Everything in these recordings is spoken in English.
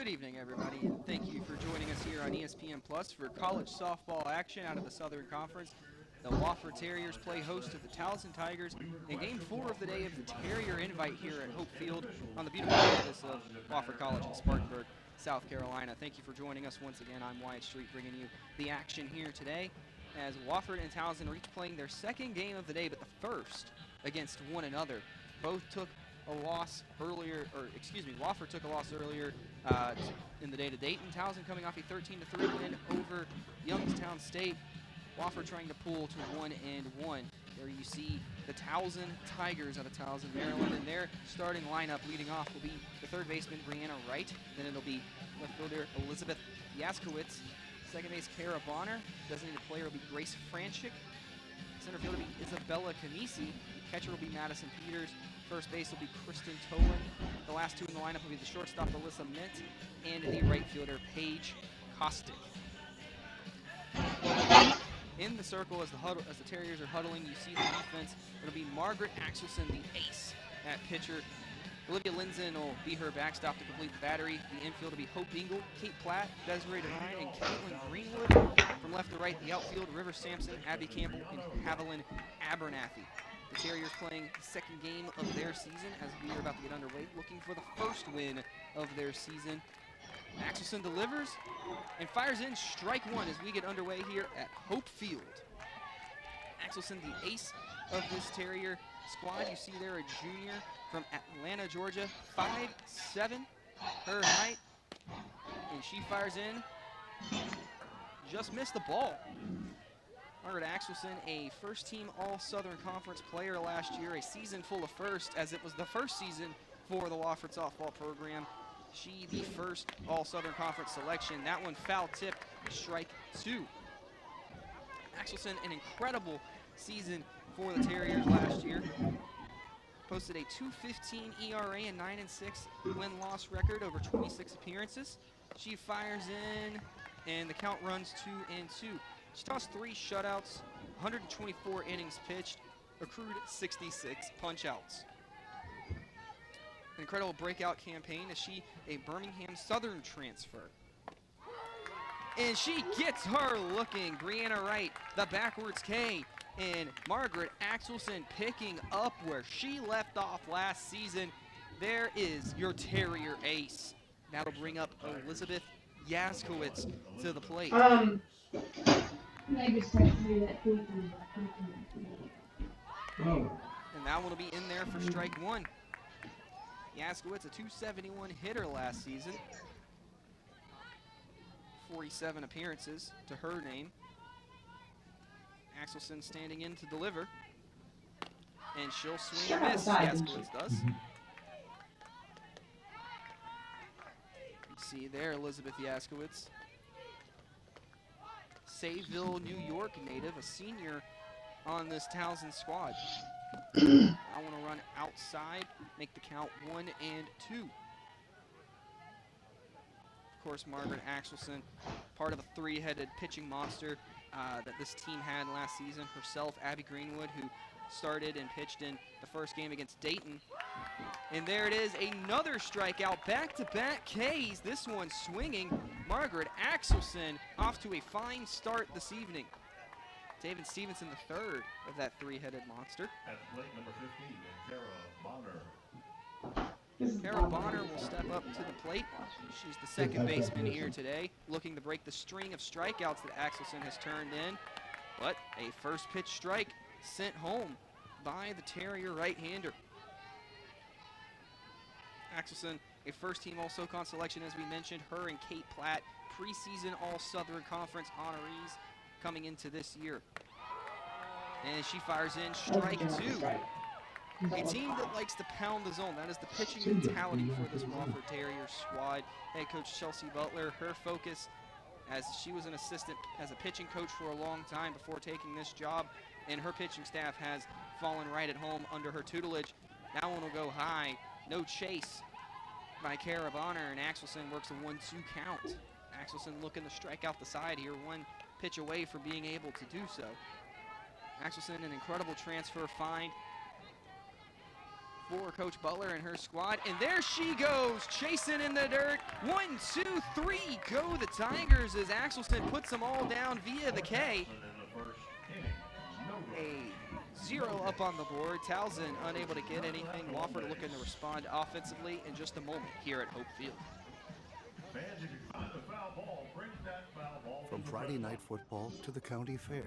Good evening, everybody, and thank you for joining us here on ESPN Plus for college softball action out of the Southern Conference. The Wofford Terriers play host to the Towson Tigers in Game 4 of the day of the Terrier Invite here at Hope Field on the beautiful campus of Wofford College in Spartanburg, South Carolina. Thank you for joining us once again. I'm Wyatt Street, bringing you the action here today as Wofford and Towson are each playing their second game of the day, but the first against one another. Both took a loss earlier, Wofford took a loss earlier in the day to Dayton. Towson coming off a 13-3 win over Youngstown State. Wofford trying to pull to 1-1. There you see the Towson Tigers out of Towson, Maryland, and their starting lineup leading off will be the third baseman, Brianna Wright. Then it'll be left fielder, Elizabeth Yaskowitz. Second base, Kara Bonner. Designated player will be Grace Franchik. Center fielder will be Isabella Canisi. Catcher will be Madison Peters. First base will be Kristen Tolan. The last two in the lineup will be the shortstop, Alyssa Mint, and the right fielder, Paige Kostick. In the circle, as the Terriers are huddling, you see the defense. It'll be Margaret Axelson, the ace at pitcher. Olivia Linzen will be her backstop to complete the battery. The infield will be Hope Ingle, Kate Platt, Desiree Devine, and Caitlin Greenwood. From left to right, the outfield, River Sampson, Abby Campbell, and Haviland Abernathy. The Terriers playing the second game of their season as we are about to get underway, looking for the first win of their season. Axelson delivers and fires in strike one as we get underway here at Hope Field. Axelson, the ace of this Terrier squad. You see there a junior from Atlanta, Georgia, 5'7", her height, and she fires in. Just missed the ball. Margaret Axelson, a first-team All-Southern Conference player last year, a season full of firsts, as it was the first season for the Wofford softball program. She, the first All-Southern Conference selection. That one foul-tipped, strike two. Axelson, an incredible season for the Terriers last year. Posted a .215 ERA and 9-6 win-loss record over 26 appearances. She fires in, and the count runs 2-2. She tossed 3 shutouts, 124 innings pitched, accrued 66 punch-outs. An incredible breakout campaign as she a Birmingham Southern transfer. And she gets her looking. Brianna Wright, the backwards K, and Margaret Axelson picking up where she left off last season. There is your Terrier ace. That'll bring up Elizabeth Yaskowitz to the plate. And that one will be in there for strike one. Yaskowitz, a .271 hitter last season. 47 appearances to her name. Axelson standing in to deliver. And she'll swing and miss, Yaskowitz does. You see there, Elizabeth Yaskowitz. Sayville, New York native, a senior on this Towson squad. I want to run outside, make the count 1-2. Of course, Margaret Axelson, part of a three-headed pitching monster that this team had last season. Herself, Abby Greenwood, who started and pitched in the first game against Dayton. And there it is, another strikeout, back-to-back Ks, this one swinging. Margaret Axelson off to a fine start this evening. David Stevenson, the third of that three-headed monster. At plate number 15, Kara Bonner. Kara Bonner will step up to the plate. She's the second baseman here today, looking to break the string of strikeouts that Axelson has turned in. But a first pitch strike sent home by the Terrier right-hander. Axelson, a first-team All-SoCon selection, as we mentioned. Her and Kate Platt, preseason All-Southern Conference honorees coming into this year. And she fires in strike two. A team that likes to pound the zone. That is the pitching mentality for this Wofford Terriers squad. Head coach Chelsea Butler, her focus, as she was an assistant as a pitching coach for a long time before taking this job, and her pitching staff has fallen right at home under her tutelage. That one will go high. No chase by Kara Bonner, and Axelson works a 1-2 count. Axelson looking to strike out the side here, one pitch away from being able to do so. Axelson, an incredible transfer find for Coach Butler and her squad. And there she goes, chasing in the dirt. 1, 2, 3, go the Tigers as Axelson puts them all down via the K. A 0 up on the board. Towson unable to get anything. Wofford looking to respond offensively in just a moment here at Hope Field. From Friday night football to the county fair,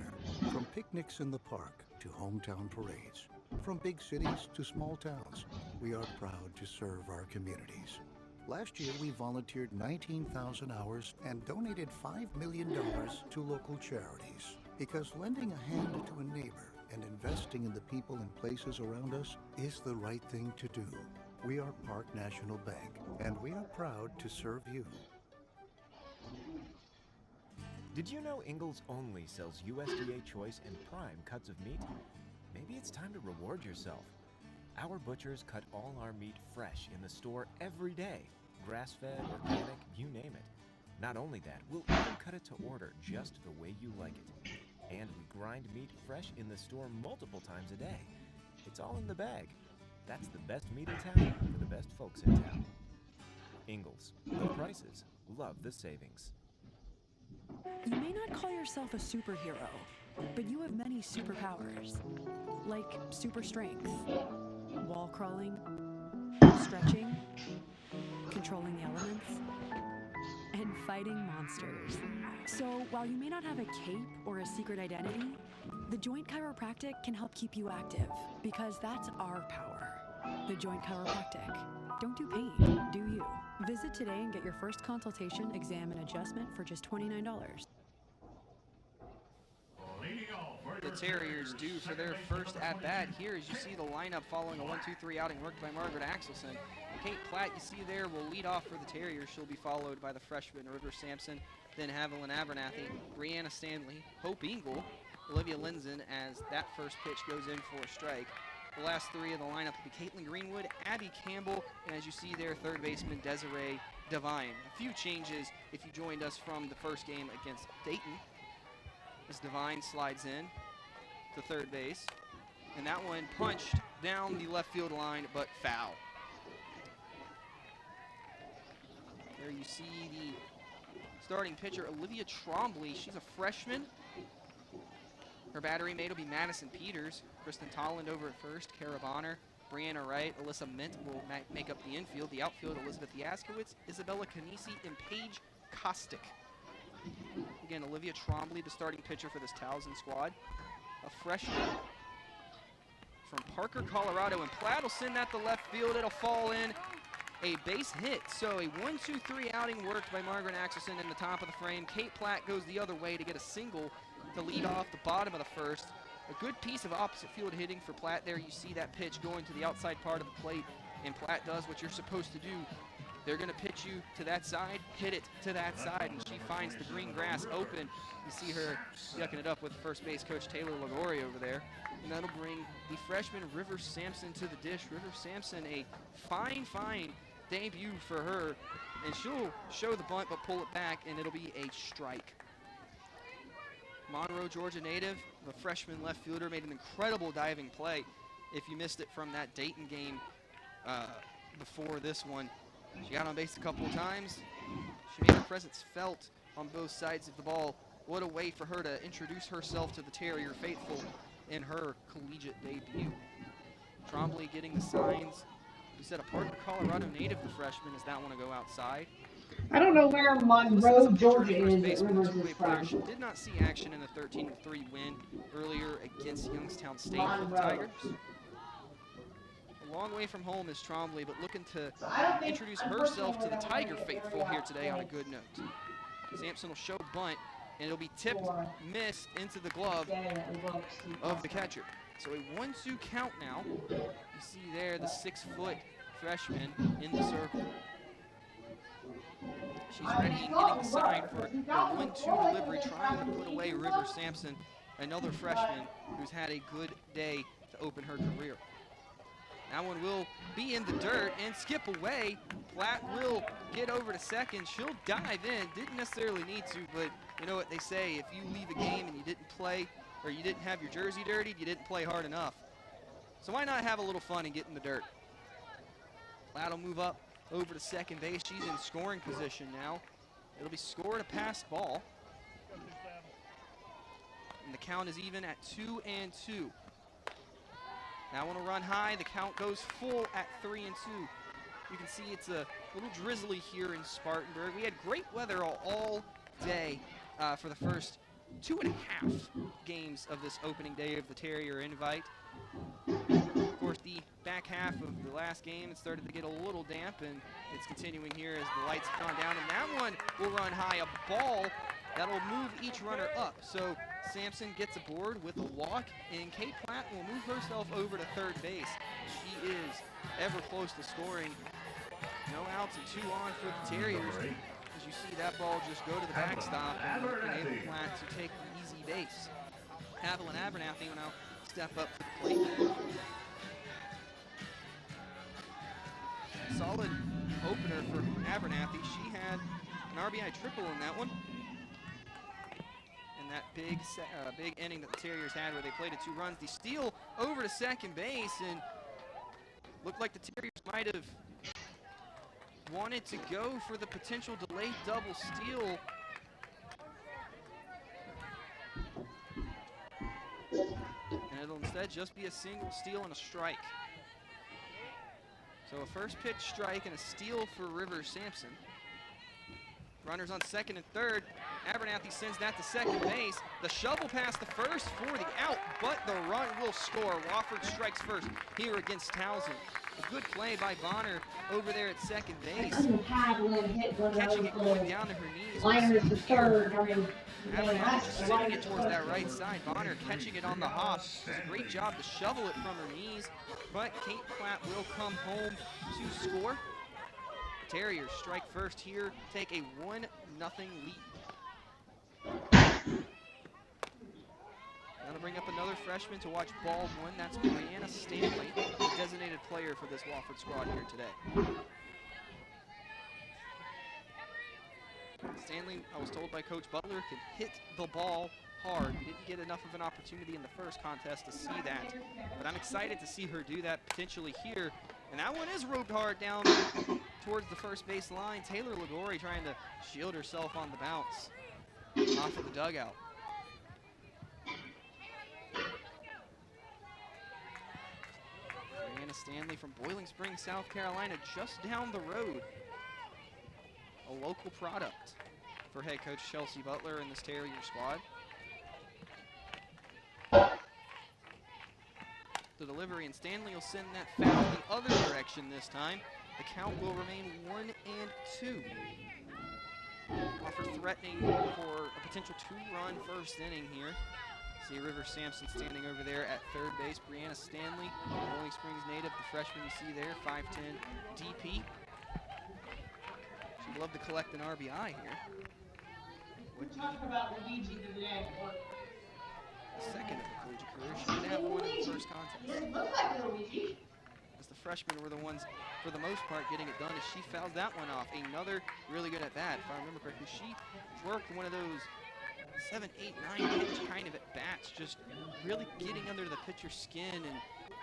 from picnics in the park to hometown parades, from big cities to small towns, we are proud to serve our communities. Last year, we volunteered 19,000 hours and donated $5 million to local charities. Because lending a hand to a neighbor and investing in the people and places around us is the right thing to do. We are Park National Bank, and we are proud to serve you. Did you know Ingalls only sells USDA choice and prime cuts of meat? Maybe it's time to reward yourself. Our butchers cut all our meat fresh in the store every day. Grass-fed, organic, you name it. Not only that, we'll even cut it to order just the way you like it. And we grind meat fresh in the store multiple times a day. It's all in the bag. That's the best meat in town for the best folks in town. Ingalls, low prices, love the savings. You may not call yourself a superhero, but you have many superpowers, like super strength, wall crawling, stretching, controlling the elements, and fighting monsters. So while you may not have a cape or a secret identity, the Joint Chiropractic can help keep you active, because that's our power. The Joint Chiropractic. Don't do pain, do you? Visit today and get your first consultation, exam, and adjustment for just $29. The Terriers due for their first at-bat here as you see the lineup following a 1-2-3 outing worked by Margaret Axelson. Kate Platt, you see there, will lead off for the Terriers. She'll be followed by the freshman River Sampson, then Haviland Abernathy, Brianna Stanley, Hope Ingle, Olivia Linzen as that first pitch goes in for a strike. The last three of the lineup will be Caitlin Greenwood, Abby Campbell, and as you see there, third baseman Desiree Devine. A few changes if you joined us from the first game against Dayton. As Devine slides in to third base, and that one punched down the left field line, but foul. There you see the starting pitcher, Olivia Trombley. She's a freshman. Her battery mate will be Madison Peters, Kristen Tolland over at first, Kara Bonner, Brianna Wright, Alyssa Mint will make up the infield. The outfield, Elizabeth Yaskowitz, Isabella Canisi, and Paige Kostick. Again, Olivia Trombley, the starting pitcher for this Towson squad. A freshman from Parker, Colorado, and Platt will send that to left field. It'll fall in. A base hit, so a 1-2-3 outing worked by Margaret Axelson in the top of the frame. Kate Platt goes the other way to get a single to lead off the bottom of the first. A good piece of opposite field hitting for Platt there. You see that pitch going to the outside part of the plate, and Platt does what you're supposed to do. They're going to pitch you to that side, hit it to that side, and she finds the green grass open. You see her yucking it up with first base coach Taylor Lagori over there. And that'll bring the freshman River Sampson to the dish. River Sampson, a fine debut for her, and she'll show the bunt but pull it back, and it'll be a strike. Monroe, Georgia native, the freshman left fielder, made an incredible diving play. If you missed it from that Dayton game before this one, she got on base a couple of times. She made her presence felt on both sides of the ball. What a way for her to introduce herself to the Terrier faithful in her collegiate debut. Trombley getting the signs. We said a Parker, Colorado native, the freshman, as that one to go outside. I don't know where Monroe, Georgia is at Rivers is from. She did not see action in the 13-3 win earlier against Youngstown State for the Tigers. A long way from home is Trombley, but looking to introduce herself to the Tiger faithful here today on a good note. Sampson will show bunt, and it'll be tipped, missed into the glove of the catcher. So a 1-2 count now. You see there the 6-foot freshman in the circle. She's ready and getting the sign for the 1-2 delivery, trying to put away River Sampson, another freshman who's had a good day to open her career. That one will be in the dirt and skip away. Platt will get over to second. She'll dive in. Didn't necessarily need to, but you know what they say, if you leave a game and you didn't play, or you didn't have your jersey dirtied, you didn't play hard enough. So why not have a little fun and get in the dirt? Platt will move up over to second base. She's in scoring position now. It'll be scored a pass ball. And the count is even at 2-2. That one will run high. The count goes full at 3-2. You can see it's a little drizzly here in Spartanburg. We had great weather all day for the first 2.5 games of this opening day of the Terrier Invite. Of course, the back half of the last game, it started to get a little damp, and it's continuing here as the lights have gone down. And that one will run high, a ball that'll move each runner up. So Sampson gets aboard with a walk, and Kate Platt will move herself over to third base. She is ever close to scoring. No outs and 2 on for the Terriers. As you see that ball just go to the backstop and enable Platt to take the easy base. Evelyn Abernathy will now step up to the plate. Solid opener for Abernathy. She had an RBI triple in that one. And that big inning that the Terriers had where they played at 2 runs. The steal over to second base, and looked like the Terriers might have wanted to go for the potential delayed double steal. And it'll instead just be a single steal and a strike. So a first pitch strike and a steal for Rivers Sampson. Runners on second and third. Abernathy sends that to second base. The shovel past the first for the out, but the run will score. Wofford strikes first here against Towson. A good play by Bonner over there at second base. Catching it going down to her knees. Liners to third. Abernathy just sending it towards that right side. Bonner catching it on the hop. Does a great job to shovel it from her knees, but Kate Platt will come home to score. Terriers strike first here, take a 1-0 lead. Gonna bring up another freshman to watch ball 1. That's Brianna Stanley, the designated player for this Wofford squad here today. Stanley, I was told by Coach Butler, can hit the ball hard. We didn't get enough of an opportunity in the first contest to see that, but I'm excited to see her do that potentially here. And that one is roped hard down towards the first base line. Taylor Ligori trying to shield herself on the bounce off of the dugout. Brianna Stanley from Boiling Springs, South Carolina, just down the road. A local product for head coach Chelsea Butler and this Terrier squad. The delivery, and Stanley will send that foul the other direction this time. The count will remain 1-2. Wofford threatening for a potential 2-run first inning here. See Rivers Sampson standing over there at third base. Brianna Stanley, Boiling Springs native, the freshman you see there, 5'10" DP. She'd love to collect an RBI here. We're talking about Luigi today. Second of the collegiate career. She did have one in the first contest. It looks like Luigi. As the freshmen were the ones, for the most part, getting it done as she fouls that one off. Another really good at bat, if I remember correctly. She worked one of those 7, 8, 9 pitch kind of at bats, just really getting under the pitcher's skin and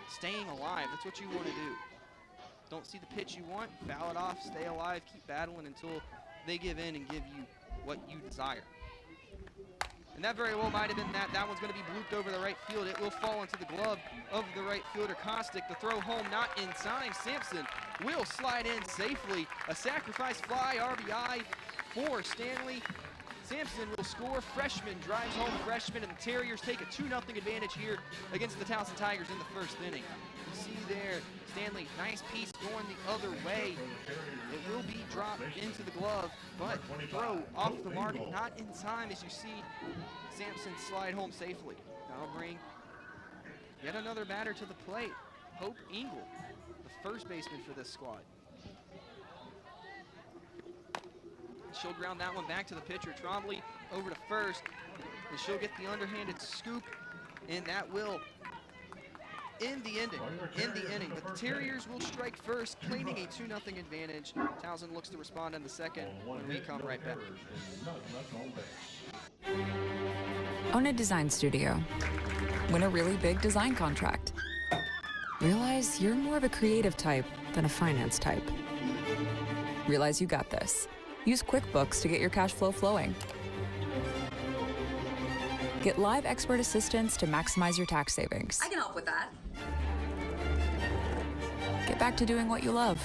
staying alive. That's what you want to do. Don't see the pitch you want, foul it off, stay alive, keep battling until they give in and give you what you desire. And that very well might have been that. That one's going to be blooped over the right field. It will fall into the glove of the right fielder, Kostick. The throw home not in time. Sampson will slide in safely. A sacrifice fly, RBI for Stanley. Sampson will score. Freshman drives home freshman, and the Terriers take a 2-0 advantage here against the Towson Tigers in the first inning. You see there, Stanley, nice piece going the other way. It will be dropped into the glove, but throw off the mark, not in time, as you see Sampson slide home safely. That'll bring yet another batter to the plate, Hope Engel, the first baseman for this squad. She'll ground that one back to the pitcher, Trombley over to first, and she'll get the underhanded scoop, and that will end the inning. But the Terriers will strike first, claiming a 2-0 advantage. Towson looks to respond in the second when we come right back. Own a design studio. Win a really big design contract. Realize you're more of a creative type than a finance type. Realize you got this. Use QuickBooks to get your cash flow flowing. Get live expert assistance to maximize your tax savings. I can help with that. Get back to doing what you love.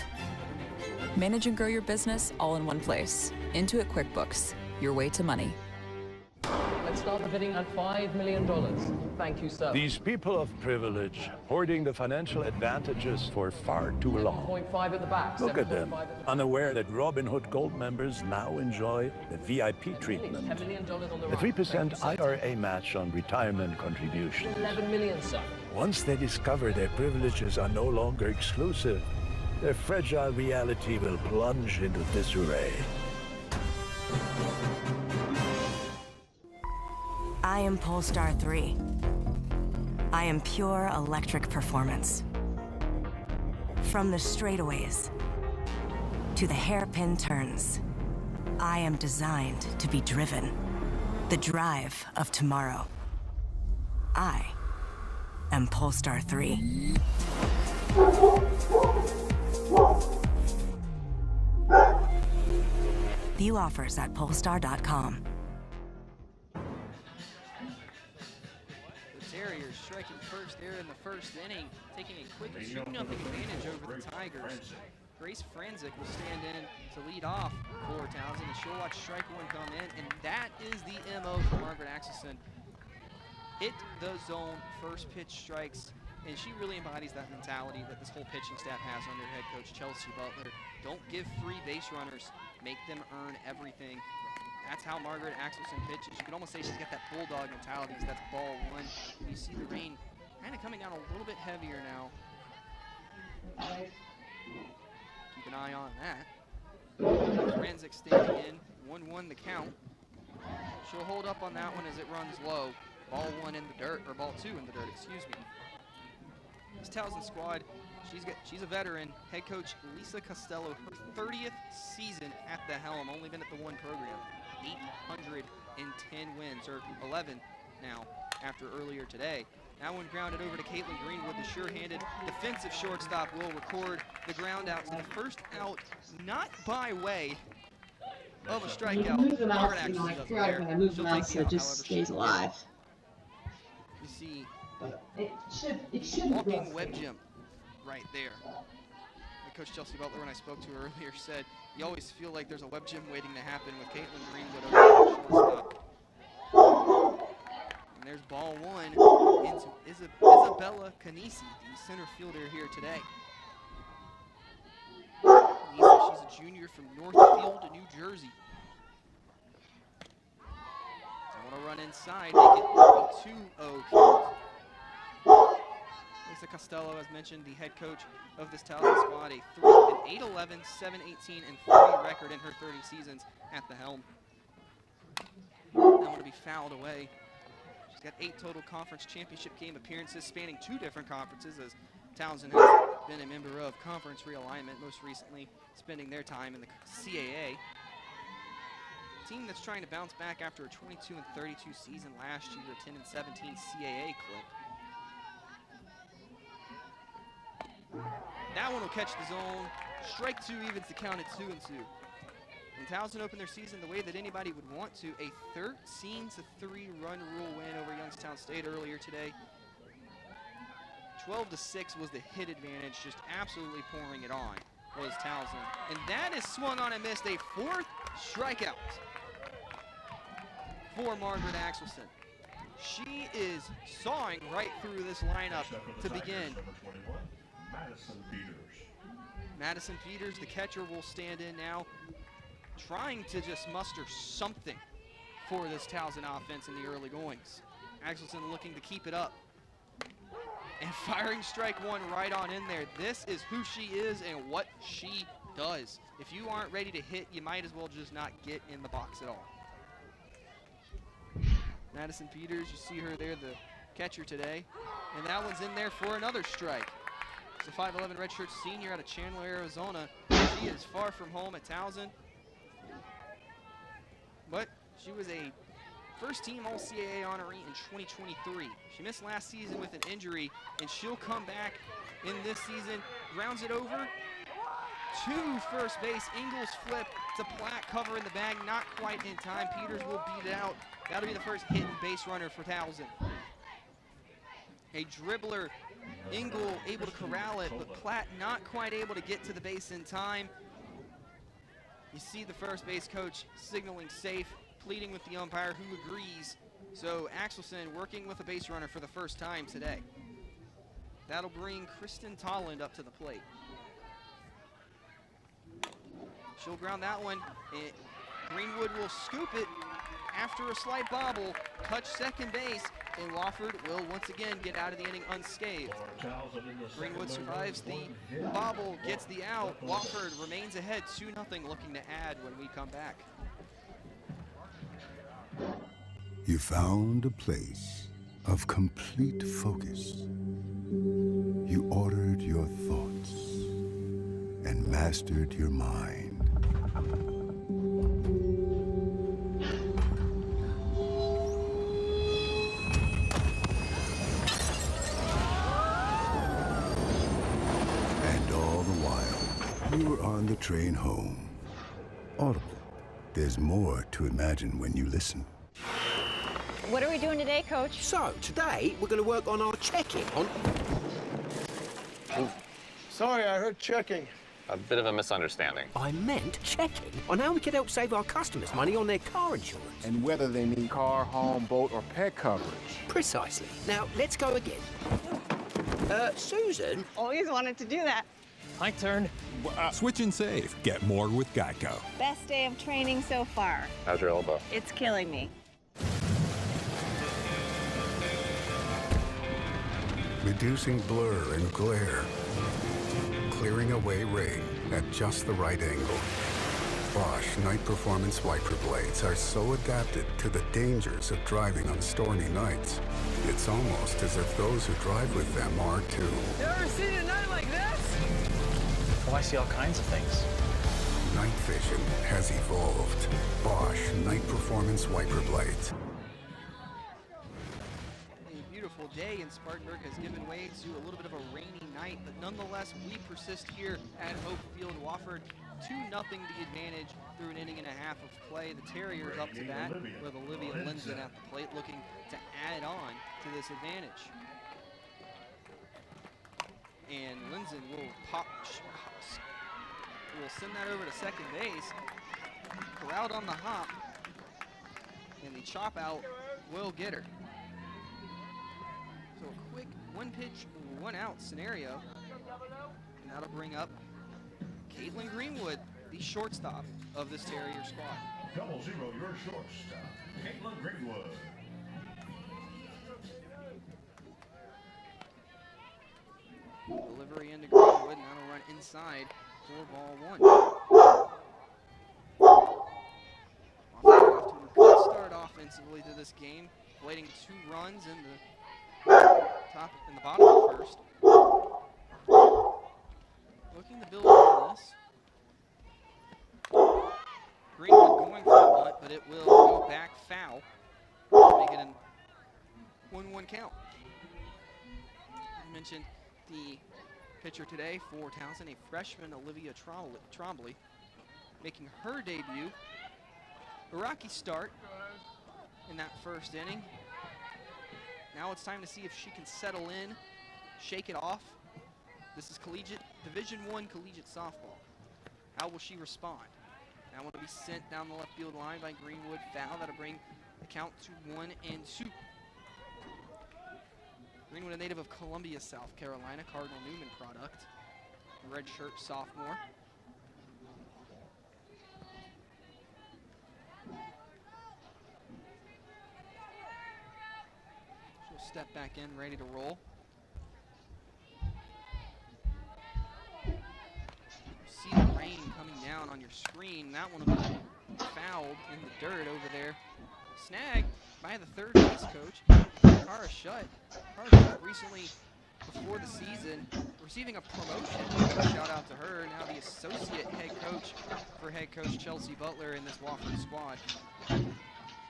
Manage and grow your business all in one place. Intuit QuickBooks, your way to money. Let's start the bidding at $5 million. Thank you, sir. These people of privilege, hoarding the financial advantages for far too long. 7.5 at the back. Look at them, 7.5 at the back. unaware that Robin Hood Gold members now enjoy the VIP treatment. $10 million on the The right. 3% IRA match on retirement contributions. 11 million, sir. Once they discover their privileges are no longer exclusive, their fragile reality will plunge into disarray. I am Polestar 3. I am pure electric performance. From the straightaways to the hairpin turns, I am designed to be driven. The drive of tomorrow. I am Polestar 3. View offers at polestar.com. Terriers striking first there in the first inning, taking a quick 2-0 advantage over the Tigers. Grace Franzik will stand in to lead off for Towson, and she'll watch strike one come in, and that is the MO for Margaret Axelson. Hit the zone, first pitch strikes, and she really embodies that mentality that this whole pitching staff has under head coach Chelsea Butler. Don't give free base runners, make them earn everything. That's how Margaret Axelson pitches. You could almost say she's got that bulldog mentality, because that's ball one. You see the rain kind of coming down a little bit heavier now. Keep an eye on that. Franzik standing in, 1-1 the count. She'll hold up on that one as it runs low. Ball one in the dirt, or ball two in the dirt, excuse me. This Towson squad, she's a veteran. Head coach Lisa Costello, her 30th season at the helm, only been at the one program. 810 wins, or 11 now after earlier today. That one grounded over to Caitlin Greenwood, the sure-handed defensive shortstop will record the ground outs, and the first out not by way of a strikeout. Move the mouse, Margaret you know, I Axelson feel like when I move the mouse, it just stays alive. You see It should walking web gem right there. And Coach Chelsea Butler, when I spoke to her earlier, said you always feel like there's a web gem waiting to happen with Caitlin Greenwood over at shortstop. And there's ball one into Isabella Canisi, the center fielder here today. Canisi, she's a junior from Northfield, New Jersey. So I want to run inside, make it a 2-0 count. Lisa Costello, as mentioned, the head coach of this Towson squad, an 8-11, 7-18, and 30 record in her 30 seasons at the helm. That one to be fouled away. She's got 8 total conference championship game appearances spanning 2 different conferences, as Towson has been a member of conference realignment, most recently spending their time in the CAA. A team that's trying to bounce back after a 22-32 season last year, a 10-17 CAA clip. That one will catch the zone. Strike two evens the count at 2-2. And Towson opened their season the way that anybody would want to, a 13-3 run rule win over Youngstown State earlier today. 12-6 was the hit advantage, just absolutely pouring it on was Towson. And that is swung on and missed, a 4th strikeout for Margaret Axelson. She is sawing right through this lineup to begin. Madison Peters, the catcher, will stand in now, trying to just muster something for this Towson offense in the early goings. Axelson looking to keep it up. And firing strike one right on in there. This is who she is and what she does. If you aren't ready to hit, you might as well just not get in the box at all. Madison Peters, you see her there, the catcher today. And that one's in there for another strike. She's a 5'11" redshirt senior out of Chandler, Arizona. She is far from home at Towson. But she was a first-team All-CAA honoree in 2023. She missed last season with an injury, and she'll come back in this season. Grounds it over to first base. Ingles flip to Platt, cover in the bag, not quite in time. Peters will beat it out. That'll be the first hit and base runner for Towson. A dribbler, Ingle able to corral it, but Platt not quite able to get to the base in time. You see the first base coach signaling safe, pleading with the umpire who agrees. So Axelson working with a base runner for the first time today. That'll bring Kristen Tolland up to the plate. She'll ground that one. Greenwood will scoop it after a slight bobble, touch second base, and Wofford will once again get out of the inning unscathed. Greenwood survives the bobble, gets the out. Wofford remains ahead 2-0, looking to add when we come back. You found a place of complete focus. You ordered your thoughts and mastered your mind. And all the while, you were on the train home. Audible. There's more to imagine when you listen. What are we doing today, Coach? So, today, we're going to work on our checking on... Sorry, I heard checking. A bit of a misunderstanding. I meant checking on how we can help save our customers money on their car insurance. And whether they need car, home, boat, or pet coverage. Precisely. Now, let's go again. Susan? Always wanted to do that. My turn. Switch and save. Get more with Geico. Best day of training so far. How's your elbow? It's killing me. Reducing blur and glare. Clearing away rain at just the right angle. Bosch Night Performance Wiper Blades are so adapted to the dangers of driving on stormy nights. It's almost as if those who drive with them are too. You ever seen a night like this? Oh, I see all kinds of things. Night vision has evolved. Bosch Night Performance Wiper Blades. Day in Spartanburg has given way to a little bit of a rainy night, but nonetheless we persist here at Hope Field. Wofford 2-0 the advantage through an inning and a half of play. The Terriers up to bat with Olivia Linson at the plate looking to add on to this advantage. And Linson will send that over to second base. Corralled on the hop, and the chop out will get her. So a quick one pitch, one out scenario. And that'll bring up Caitlin Greenwood, the shortstop of this Terrier squad. 0-0, your shortstop, Caitlin Greenwood. Delivery into Greenwood, and that'll run inside for ball 1. Off to a good start offensively to this game, waiting 2 runs in the top and the bottom of the first. Looking to build on this. Greenwood going for the bunt, but it will go back foul. Make it a 1-1 count. I mentioned the pitcher today for Towson, a freshman, Olivia Trombley, making her debut. A rocky start in that first inning. Now it's time to see if she can settle in, shake it off. This is Division I collegiate softball. How will she respond? That one will be sent down the left field line by Greenwood. Foul. That'll bring the count to 1-2. Greenwood, a native of Columbia, South Carolina, Cardinal Newman product. Redshirt sophomore. Step back in, ready to roll. See the rain coming down on your screen. That one will be fouled in the dirt over there. Snagged by the third base coach, Cara Shutt. Cara Shutt recently, before the season, receiving a promotion. Shout out to her. Now the associate head coach for head coach Chelsea Butler in this Wofford squad.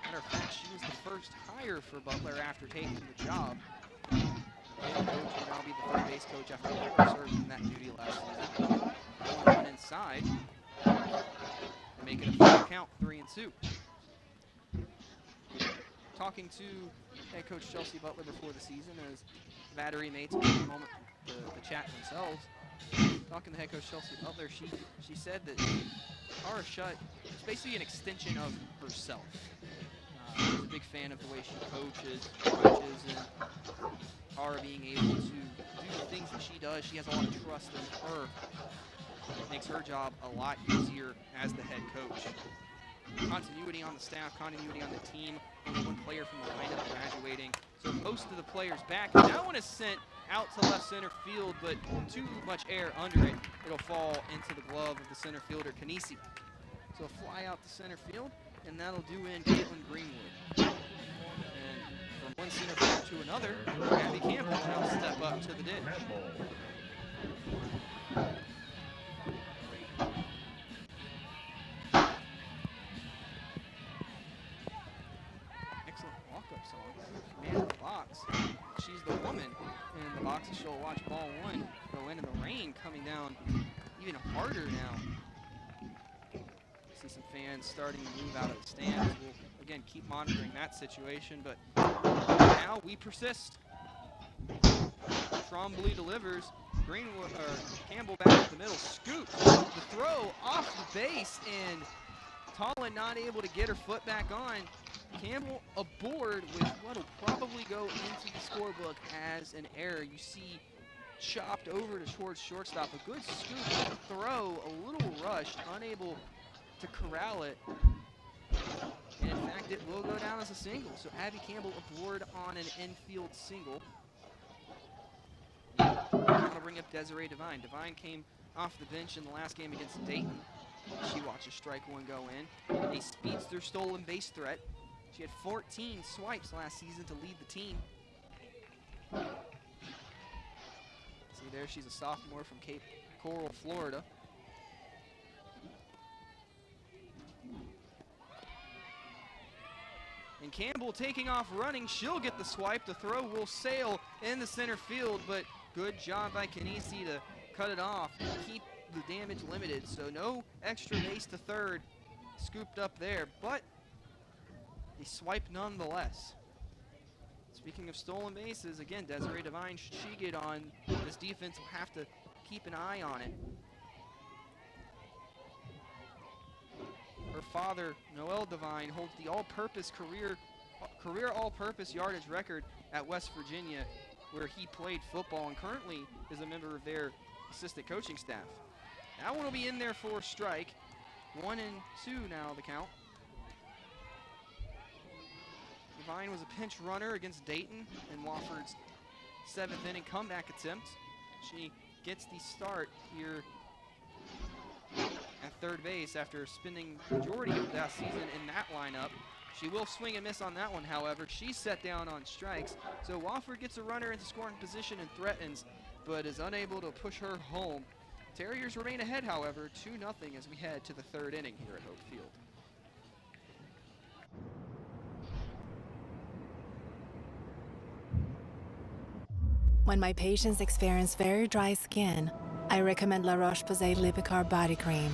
Matter of fact, she was the first hire for Butler after taking the job. head coach will now be the third base coach after Walker served in that duty last season. One inside. Make it a full count, 3-2. Talking to head coach Chelsea Butler before the season as Battery mates took a moment to chat themselves. Talking to head coach Chelsea Butler, she said that Tara Shutt is basically an extension of herself. She's a big fan of the way she coaches, and Tara being able to do the things that she does. She has a lot of trust in her. It makes her job a lot easier as the head coach. Continuity on the staff, continuity on the team. Only one player from the lineup graduating. So most of the players back. That one is sent out to left center field, but too much air under it. It'll fall into the glove of the center fielder, Kanisi. So fly out to center field, and that'll do in Caitlin Greenwood. And from one center field to another, Abby Campbell will now step up to the ditch. Man in the box. She's the woman in the box, and she'll watch ball one go in, and the rain coming down even harder now. See some fans starting to move out of the stands. We'll again keep monitoring that situation, but now we persist. Trombley delivers. Greenwood or Campbell back at the middle, scoop the throw off the base, and Tollin not able to get her foot back on. Campbell aboard with what will probably go into the scorebook as an error. You see chopped over towards shortstop. A good scoop throw, a little rushed, unable to corral it. And in fact, it will go down as a single. So Abby Campbell aboard on an infield single. I'm going to bring up Desiree Devine. Devine came off the bench in the last game against Dayton. She watches strike one go in. A speedster stolen base threat. She had 14 swipes last season to lead the team. See there, she's a sophomore from Cape Coral, Florida. And Campbell taking off running, she'll get the swipe. The throw will sail in the center field, but good job by Kanisi to cut it off and keep the damage limited. So no extra base to third scooped up there, but a swipe nonetheless. Speaking of stolen bases, again, Desiree Devine, should she get on, this defense will have to keep an eye on it. Her father, Noel Devine, holds the all-purpose career all-purpose yardage record at West Virginia, where he played football and currently is a member of their assistant coaching staff. That one will be in there for a strike. 1-2 now the count. Devine was a pinch runner against Dayton in Wofford's 7th inning comeback attempt. She gets the start here at third base after spending the majority of that season in that lineup. She will swing and miss on that one, however. She's set down on strikes. So Wofford gets a runner into scoring position and threatens, but is unable to push her home. Terriers remain ahead, however, 2-0 as we head to the third inning here at Hope Field. When my patients experience very dry skin, I recommend La Roche-Posay Lipicar Body Cream.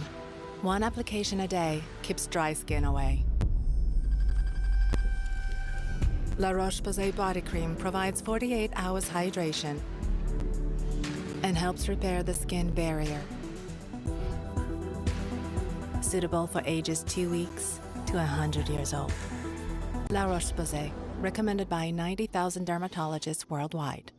One application a day keeps dry skin away. La Roche-Posay Body Cream provides 48 hours hydration and helps repair the skin barrier. Suitable for ages 2 weeks to 100 years old. La Roche-Posay, recommended by 90,000 dermatologists worldwide.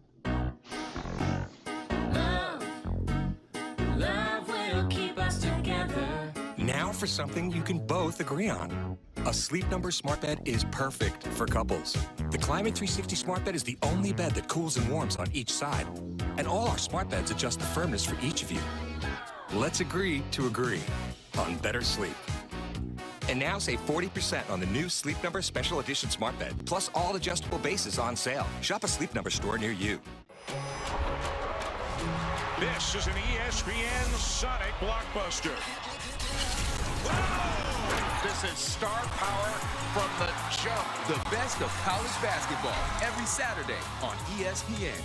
Love will keep us together. Now for something you can both agree on. A Sleep Number smart bed is perfect for couples. The Climate 360 smart bed is the only bed that cools and warms on each side. And all our smart beds adjust the firmness for each of you. Let's agree to agree on better sleep. And now save 40% on the new Sleep Number Special Edition smart bed, plus all adjustable bases on sale. Shop a Sleep Number store near you. This is an ESPN Sonic blockbuster. Whoa! This is star power from the jump. The best of college basketball every Saturday on ESPN.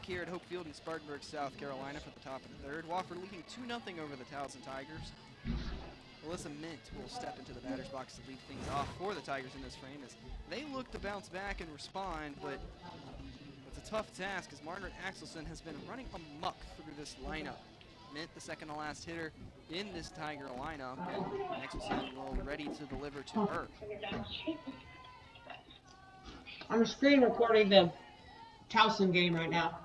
back here at Hope Field in Spartanburg, South Carolina for the top of the third. Wofford leading 2-0 over the Towson Tigers. Alyssa Mint will step into the batter's box to lead things off for the Tigers in this frame as they look to bounce back and respond, but it's a tough task as Margaret Axelson has been running amok through this lineup. Mint, the second to last hitter in this Tiger lineup, and Axelson will ready to deliver to her. I'm screen recording the Towson game right now.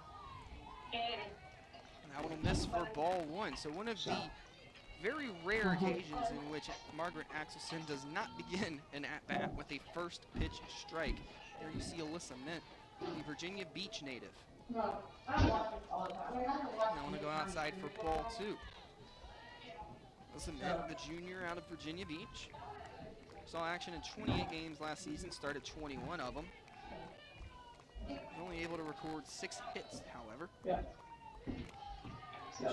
That one will miss for ball one. So one of the very rare occasions in which Margaret Axelson does not begin an at-bat with a first pitch strike. There you see Alyssa Mint, the Virginia Beach native. Now I want to go outside for ball two. Alyssa Mint, the junior out of Virginia Beach. Saw action in 28 games last season, started 21 of them. Only able to record 6 hits, however.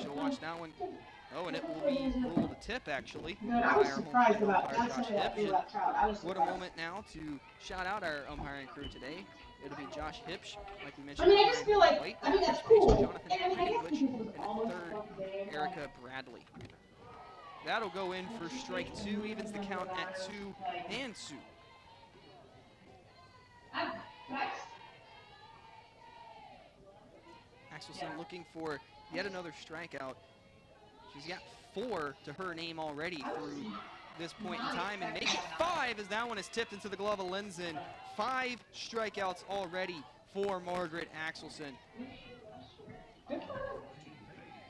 She'll watch that one. Oh, and it will be ruled a tip, actually. I was surprised about that. What a moment now to shout out our umpiring crew today. It'll be Josh Hipsch, like we mentioned. I mean, I just feel like, that's cool. Jonathan Butch, and third, Erica Bradley. That'll go in for strike two, evens the count at 2-2. Axelson looking for yet another strikeout. She's got 4 to her name already through this point in time, and make it 5 as that one is tipped into the glove of Linzen. 5 strikeouts already for Margaret Axelson.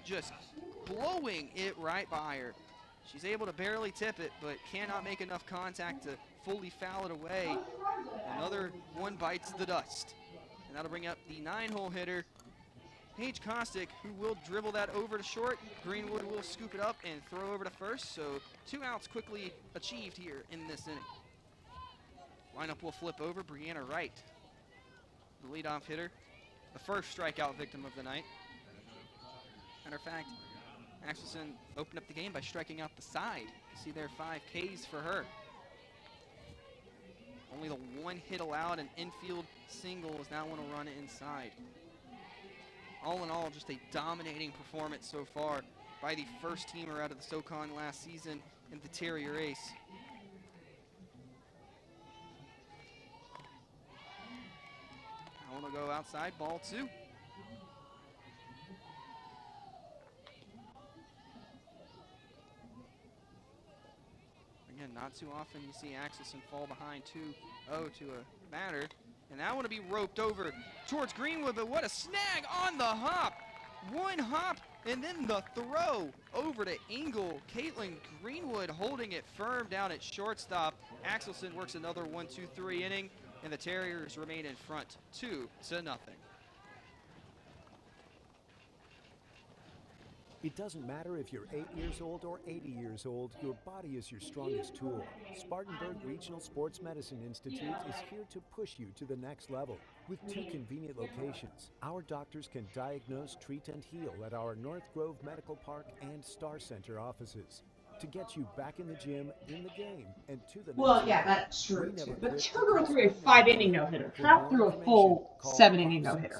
Just blowing it right by her. She's able to barely tip it, but cannot make enough contact to fully foul it away. Another one bites the dust. And that'll bring up the 9-hole hitter, Paige Kostick, who will dribble that over to short. Greenwood will scoop it up and throw over to first, so 2 outs quickly achieved here in this inning. Lineup will flip over. Brianna Wright, the leadoff hitter, the first strikeout victim of the night. Matter of fact, Axelson opened up the game by striking out the side. You see there 5 Ks for her. Only the 1 hit allowed, an infield single, as that one will run inside. All in all, just a dominating performance so far by the first teamer out of the SoCon last season in the Terrier Ace. I want to go outside, ball 2. Again, not too often you see Axelson fall behind 2-0 to a batter. And that one to be roped over towards Greenwood, but what a snag on the hop. 1 hop, and then the throw over to Engel. Caitlin Greenwood holding it firm down at shortstop. Axelson works another 1-2-3 inning, and the Terriers remain in front 2-0. It doesn't matter if you're 8 years old or 80 years old, your body is your strongest tool. Spartanburg Regional Sports Medicine Institute is here to push you to the next level. With 2 convenient locations, our doctors can diagnose, treat, and heal at our North Grove Medical Park and Star Center offices. To get you back in the gym, in the game, and to the next Well, yeah, that's true. But Turbo threw a 5-inning no-hitter. Trout threw a full 7-inning no-hitter.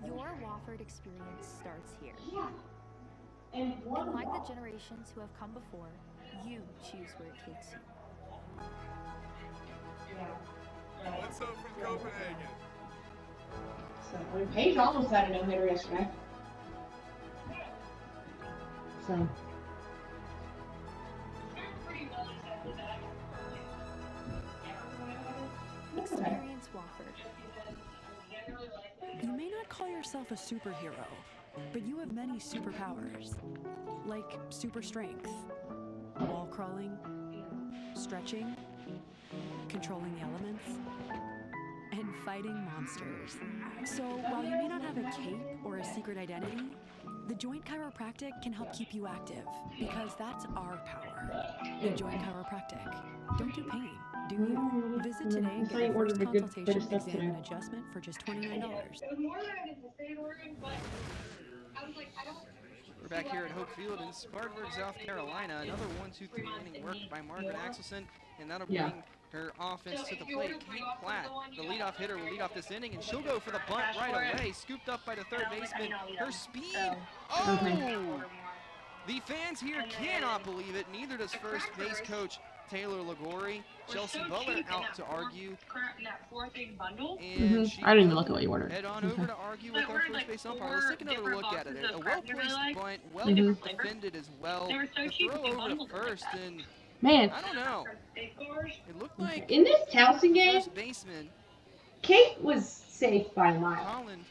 Your Wofford experience starts here. And like the generations who have come before, you choose where it takes you. What's up from Copenhagen? So, I mean, Paige almost had a no-hitter yesterday. So. Experience Wofford. You may not call yourself a superhero, but you have many superpowers, like super strength, wall crawling, stretching, controlling the elements, and fighting monsters. So while you may not have a cape or a secret identity, the Joint Chiropractic can help keep you active, because that's our power. The Joint Chiropractic. Don't do pain, do you? Visit today and get your first consultation, exam, and adjustment for just $29. We're back here at Hope Field in Spartanburg, South Carolina. Another 1-2-3 inning work by Margaret Axelson, and that'll bring her offense to the plate. Kate Platt, the leadoff hitter, will lead off this inning, and she'll go for the bunt right away. Scooped up by the third baseman. Her speed. Oh! The fans here cannot believe it. Neither does first base coach Taylor Ligori. Chelsea Butler out to argue. And she I didn't even look at what you ordered. head on over to argue with our first base umpire. Let's take another look at it. A well-placed bunt, well defended as well. The throw over to first, and man, I don't know. It looked like in this Towson game, first baseman Kate was safe by a mile. Holland,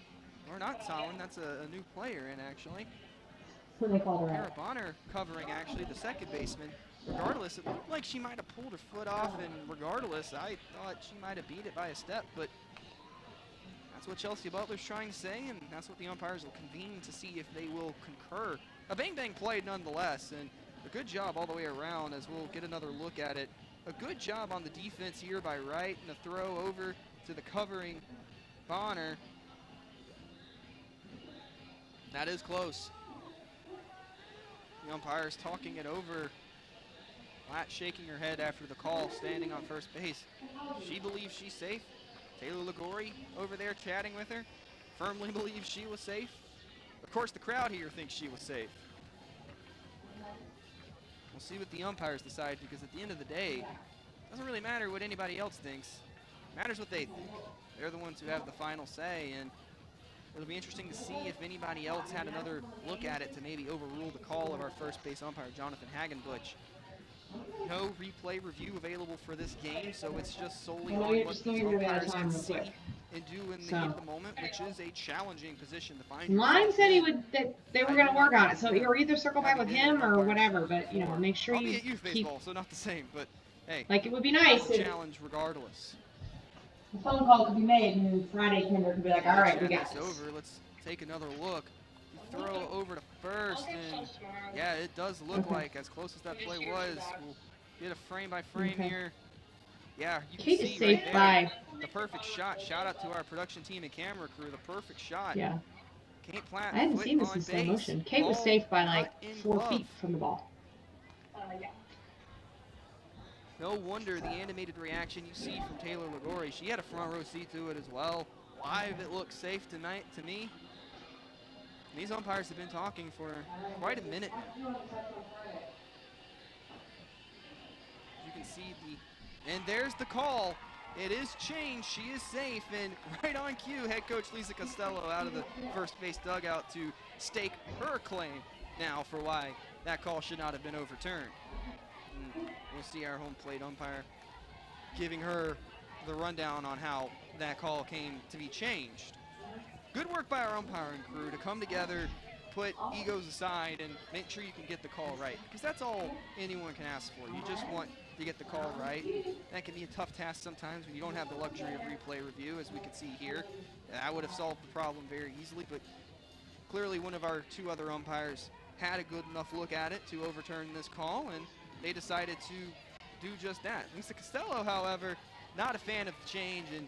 or not Holland, that's a new player in actually. That's what they called her Kara out. Bonner covering actually the second baseman. Regardless, it looked like she might have pulled her foot off, and regardless, I thought she might have beat it by a step, but that's what Chelsea Butler's trying to say, and that's what the umpires will convene to see if they will concur. A bang-bang play nonetheless, and a good job all the way around as we'll get another look at it. A good job on the defense here by Wright, and a throw over to the covering Bonner. That is close. The umpire's talking it over. Platt shaking her head after the call, standing on first base. She believes she's safe. Taylor Ligori over there chatting with her, firmly believes she was safe. Of course, the crowd here thinks she was safe. We'll see what the umpires decide, because at the end of the day, it doesn't really matter what anybody else thinks. It matters what they think. They're the ones who have the final say, and it'll be interesting to see if anybody else had another look at it to maybe overrule the call of our first base umpire, Jonathan Hagenbuch. No replay review available for this game, so it's just solely on what the umpires can see and do in the heat of the moment, which is a challenging position to find yourself. Lime said that they were going to work on it, so you're either circle back with him or whatever. But you know, make sure I'll you be at youth baseball, so not the same. But hey, like it would be nice it's a if challenge regardless. a phone call could be made, and then Friday Kinder could be like, "All right, we got this." Over. Let's take another look. Throw over to first, and yeah, it does look like, as close as that play was, we'll get a frame-by-frame here. Yeah, you Kate can is see safe right there, by the perfect shot. Shout out to our production team and camera crew. The perfect shot. Yeah. Kate Platt, I hadn't foot seen this on in slow base, motion. Kate was ball safe by not like in 4 glove. feet from the ball. Yeah. No wonder the animated reaction you see from Taylor Ligori. She had a front row seat to it as well. Live, it looks safe tonight to me. These umpires have been talking for quite a minute now. You can see and there's the call. It is changed. She is safe, and right on cue, head coach Lisa Costello out of the first base dugout to stake her claim now for why that call should not have been overturned. And we'll see our home plate umpire giving her the rundown on how that call came to be changed. Good work by our umpiring crew to come together, put egos aside, and make sure you can get the call right, because that's all anyone can ask for. You just want to get the call right. That can be a tough task sometimes when you don't have the luxury of replay review, as we can see here. I would have solved the problem very easily, but clearly one of our two other umpires had a good enough look at it to overturn this call, and they decided to do just that. Lisa Costello, however, not a fan of the change and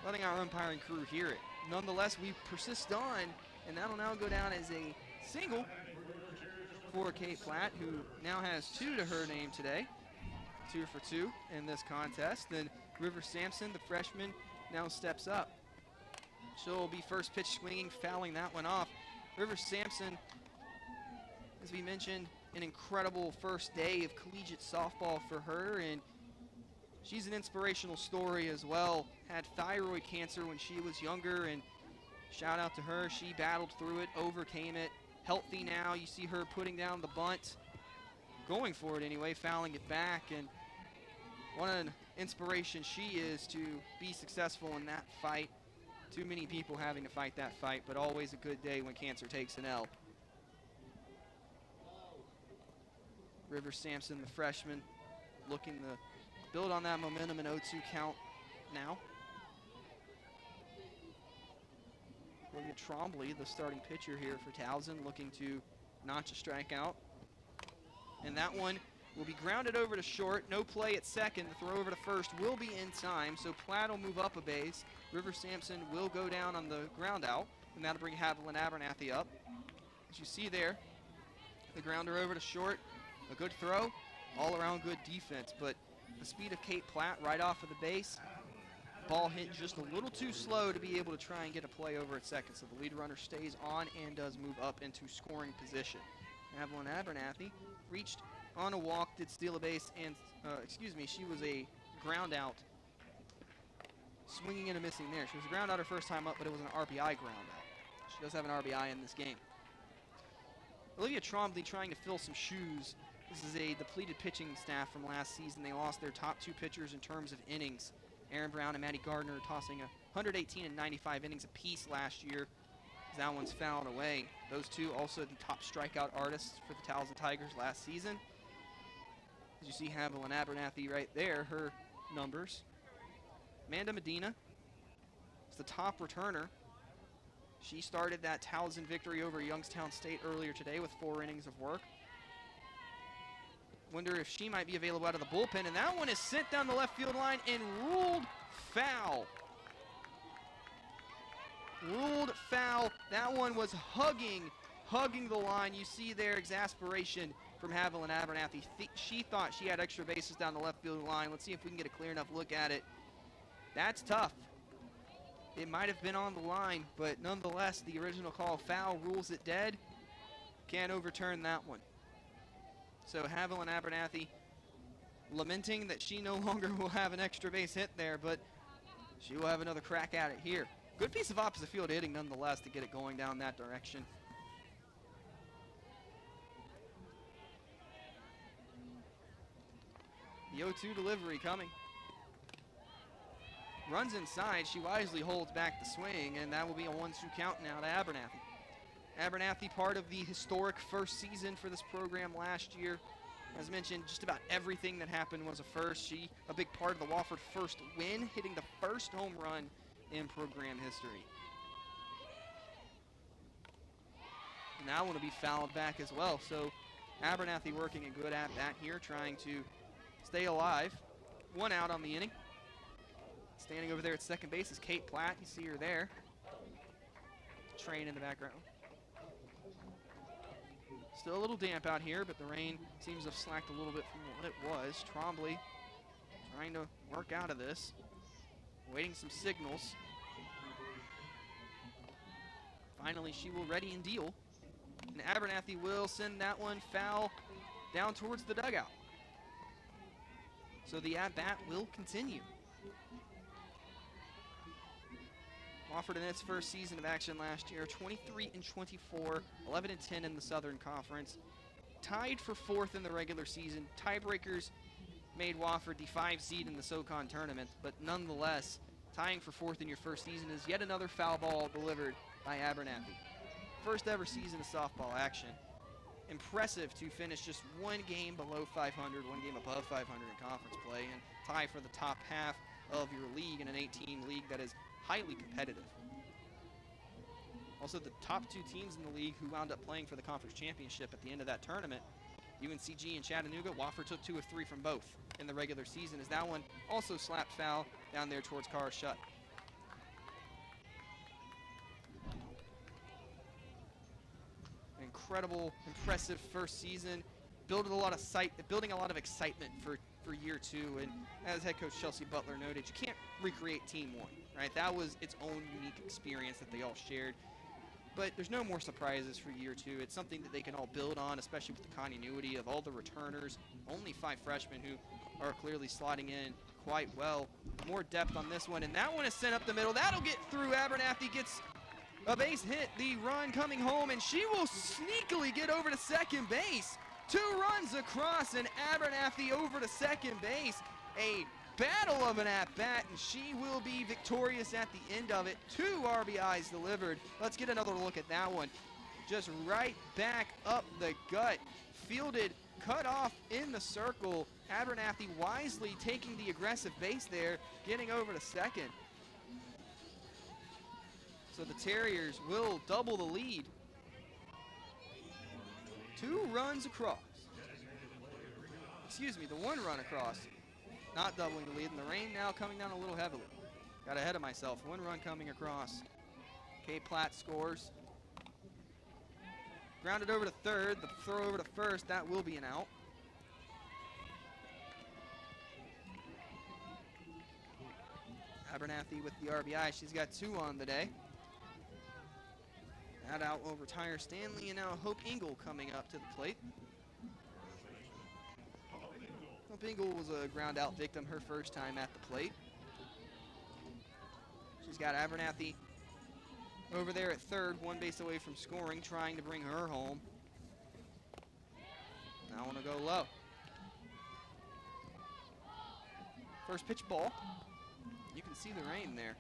letting our umpiring crew hear it. Nonetheless, we persist on, and that'll now go down as a single for Kate Platt, who now has 2 to her name today. 2 for 2 in this contest. Then River Sampson, the freshman, now steps up. She'll be first pitch swinging, fouling that one off. River Sampson, as we mentioned, an incredible first day of collegiate softball for her, and she's an inspirational story as well. Had thyroid cancer when she was younger, and shout out to her. She battled through it, overcame it. Healthy now. You see her putting down the bunt, going for it anyway, fouling it back, and what an inspiration she is to be successful in that fight. Too many people having to fight that fight, but always a good day when cancer takes an L. River Sampson, the freshman, looking to build on that momentum in 0-2 count now. Olivia Trombley, the starting pitcher here for Towson, looking to notch a strikeout. And that one will be grounded over to short. No play at second. The throw over to first will be in time, so Platt will move up a base. River Sampson will go down on the ground out, and that'll bring Haviland Abernathy up. As you see there, the grounder over to short. A good throw, all around good defense, but the speed of Kate Platt right off of the base. Ball hit just a little too slow to be able to try and get a play over at second. So the lead runner stays on and does move up into scoring position. Evelyn Abernathy reached on a walk, did steal a base, and she was a ground out. Swinging and a missing there. She was a ground out her first time up, but it was an RBI ground out. She does have an RBI in this game. Olivia Trombley trying to fill some shoes. This is a depleted pitching staff from last season. They lost their top two pitchers in terms of innings. Aaron Brown and Maddie Gardner tossing 118 and 95 innings apiece last year. That one's fouled away. Those two also the top strikeout artists for the Towson Tigers last season. As you see Haviland Abernathy right there, her numbers. Amanda Medina is the top returner. She started that Towson victory over Youngstown State earlier today with 4 innings of work. Wonder if she might be available out of the bullpen, and that one is sent down the left field line and ruled foul. Ruled foul. That one was hugging the line. You see there exasperation from Haviland Abernathy. She thought she had extra bases down the left field line. Let's see if we can get a clear enough look at it. That's tough. It might have been on the line, but nonetheless, the original call foul rules it dead. Can't overturn that one. So Haviland Abernathy lamenting that she no longer will have an extra base hit there, but she will have another crack at it here. Good piece of opposite field hitting nonetheless to get it going down that direction. The 0-2 delivery coming. Runs inside, she wisely holds back the swing, and that will be a 1-2 count now to Abernathy. Abernathy, part of the historic first season for this program last year. As mentioned, just about everything that happened was a first. She, a big part of the Wofford first win, hitting the first home run in program history. And that one will be fouled back as well. So Abernathy working a good at-bat here, trying to stay alive. 1 out on the inning. Standing over there at second base is Kate Platt. You see her there. Train in the background. Still a little damp out here, but the rain seems to have slacked a little bit from what it was. Trombley trying to work out of this. Waiting some signals. Finally, she will ready and deal. And Abernathy will send that one foul down towards the dugout. So the at-bat will continue. Wofford in its first season of action last year, 23-24, 11-10 in the Southern Conference. Tied for 4th in the regular season. Tiebreakers made Wofford the 5 seed in the SoCon tournament, but nonetheless, tying for 4th in your first season is yet another foul ball delivered by Abernathy. First ever season of softball action. Impressive to finish just 1 game below 500, 1 game above 500 in conference play, and tie for the top half of your league in an 18 league that is highly competitive. Also, the top 2 teams in the league who wound up playing for the conference championship at the end of that tournament, UNCG and Chattanooga. Wofford took 2 of 3 from both in the regular season, as that one also slapped foul down there towards Carr Shut. Incredible, impressive first season. Building a lot of excitement for year 2, and as head coach Chelsea Butler noted, you can't recreate Team 1, right? That was its own unique experience that they all shared. But there's no more surprises for year 2. It's something that they can all build on, especially with the continuity of all the returners. Only 5 freshmen who are clearly slotting in quite well. More depth on this one, and that one is sent up the middle. That'll get through. Abernathy gets a base hit. The run coming home, and she will sneakily get over to second base. 2 runs across, and Abernathy over to second base. A battle of an at-bat, and she will be victorious at the end of it. 2 RBIs delivered. Let's get another look at that one. Just right back up the gut. Fielded, cut off in the circle. Abernathy wisely taking the aggressive base there, getting over to second. So the Terriers will double the lead. 2 runs across. Excuse me, the 1 run across. Not doubling the lead, and the rain now coming down a little heavily. Got ahead of myself. 1 run coming across. Kate Platt scores. Grounded over to third. The throw over to first. That will be an out. Abernathy with the RBI. She's got 2 on the day. That out will retire Stanley, and now Hope Engel coming up to the plate. Hope Engel was a ground out victim her first time at the plate. She's got Abernathy over there at third, 1 base away from scoring, trying to bring her home. Now I want to go low. First pitch ball. You can see the rain there.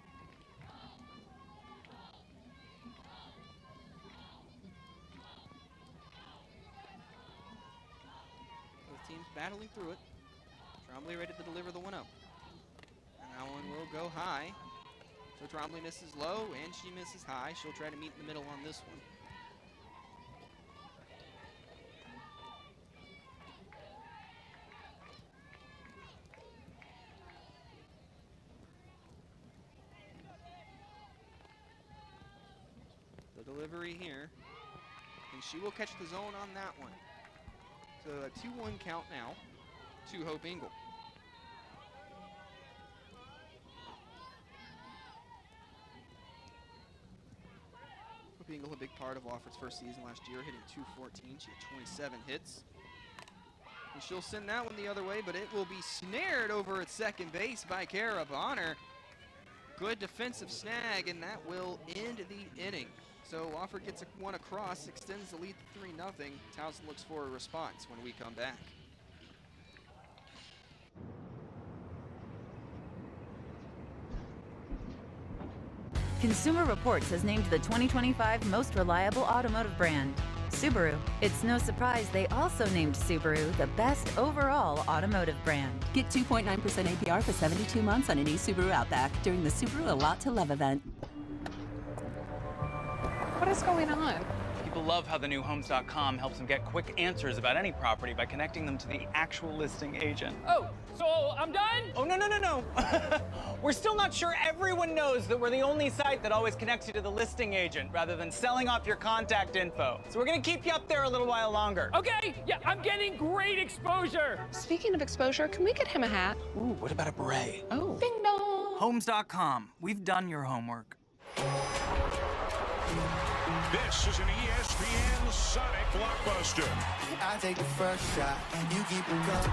Both teams battling through it. Trombley ready to deliver the 1-0. And that one will go high. So Trombley misses low and she misses high. She'll try to meet in the middle on this one. The delivery here. And she will catch the zone on that one. So a 2-1 count now to Hope Engel. Hope Engel, a big part of Wofford's first season last year, hitting .214. She had 27 hits. And she'll send that one the other way, but it will be snared over at second base by Kara Bonner. Good defensive snag, and that will end the inning. So Wofford gets one across, extends the lead to 3-0. Towson looks for a response when we come back. Consumer Reports has named the 2025 most reliable automotive brand, Subaru. It's no surprise they also named Subaru the best overall automotive brand. Get 2.9% APR for 72 months on a new Subaru Outback during the Subaru A Lot to Love event. What is going on? People love how the new Homes.com helps them get quick answers about any property by connecting them to the actual listing agent. Oh, so I'm done? Oh, no. We're still not sure everyone knows that we're the only site that always connects you to the listing agent rather than selling off your contact info. So we're gonna keep you up there a little while longer. Okay, yeah, I'm getting great exposure. Speaking of exposure, can we get him a hat? Ooh, what about a beret? Oh. Ding dong. Homes.com, we've done your homework. This is an ESPN Sonic blockbuster. I take the first shot, you keep it coming.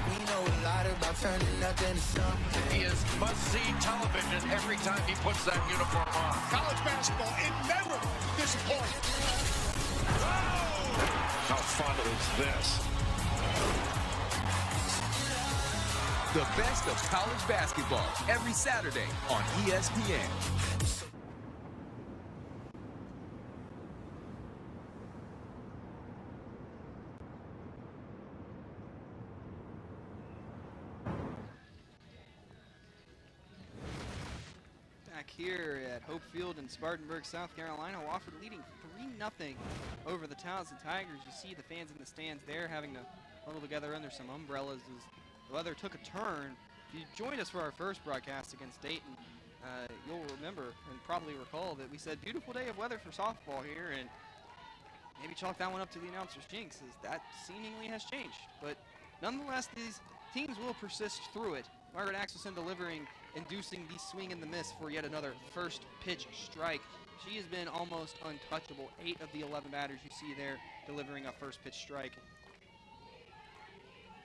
We know a lot about turning nothing to something. He is must-see television every time he puts that uniform on. College basketball, it never disappoints. How fun is this? The best of college basketball every Saturday on ESPN. Here at Hope Field in Spartanburg, South Carolina. Wofford leading 3-0 over the Towson Tigers. You see the fans in the stands there having to huddle together under some umbrellas as the weather took a turn. If you joined us for our first broadcast against Dayton, you'll remember and probably recall that we said beautiful day of weather for softball here, and maybe chalk that one up to the announcer's jinx, as that seemingly has changed. But nonetheless, these teams will persist through it. Margaret Axelson delivering, inducing the swing and the miss for yet another first pitch strike. She has been almost untouchable. 8 of the 11 batters you see there delivering a first pitch strike.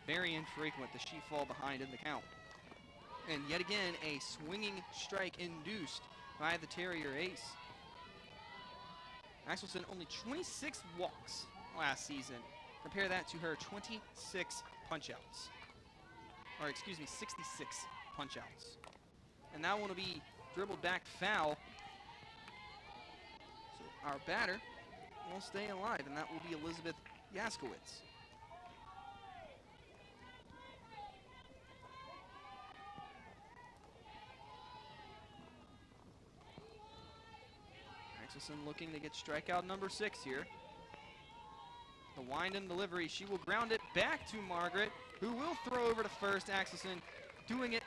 Very infrequent does she fall behind in the count. And yet again, a swinging strike induced by the Terrier ace. Axelson only 26 walks last season. Compare that to her 26 punch-outs. Or excuse me, 66 punch-outs. And that one will be dribbled back foul. So our batter will stay alive, and that will be Elizabeth Yaskowitz. Axelson looking to get strikeout number 6 here. The wind and delivery, she will ground it back to Margaret, who will throw over to first. Axelson doing it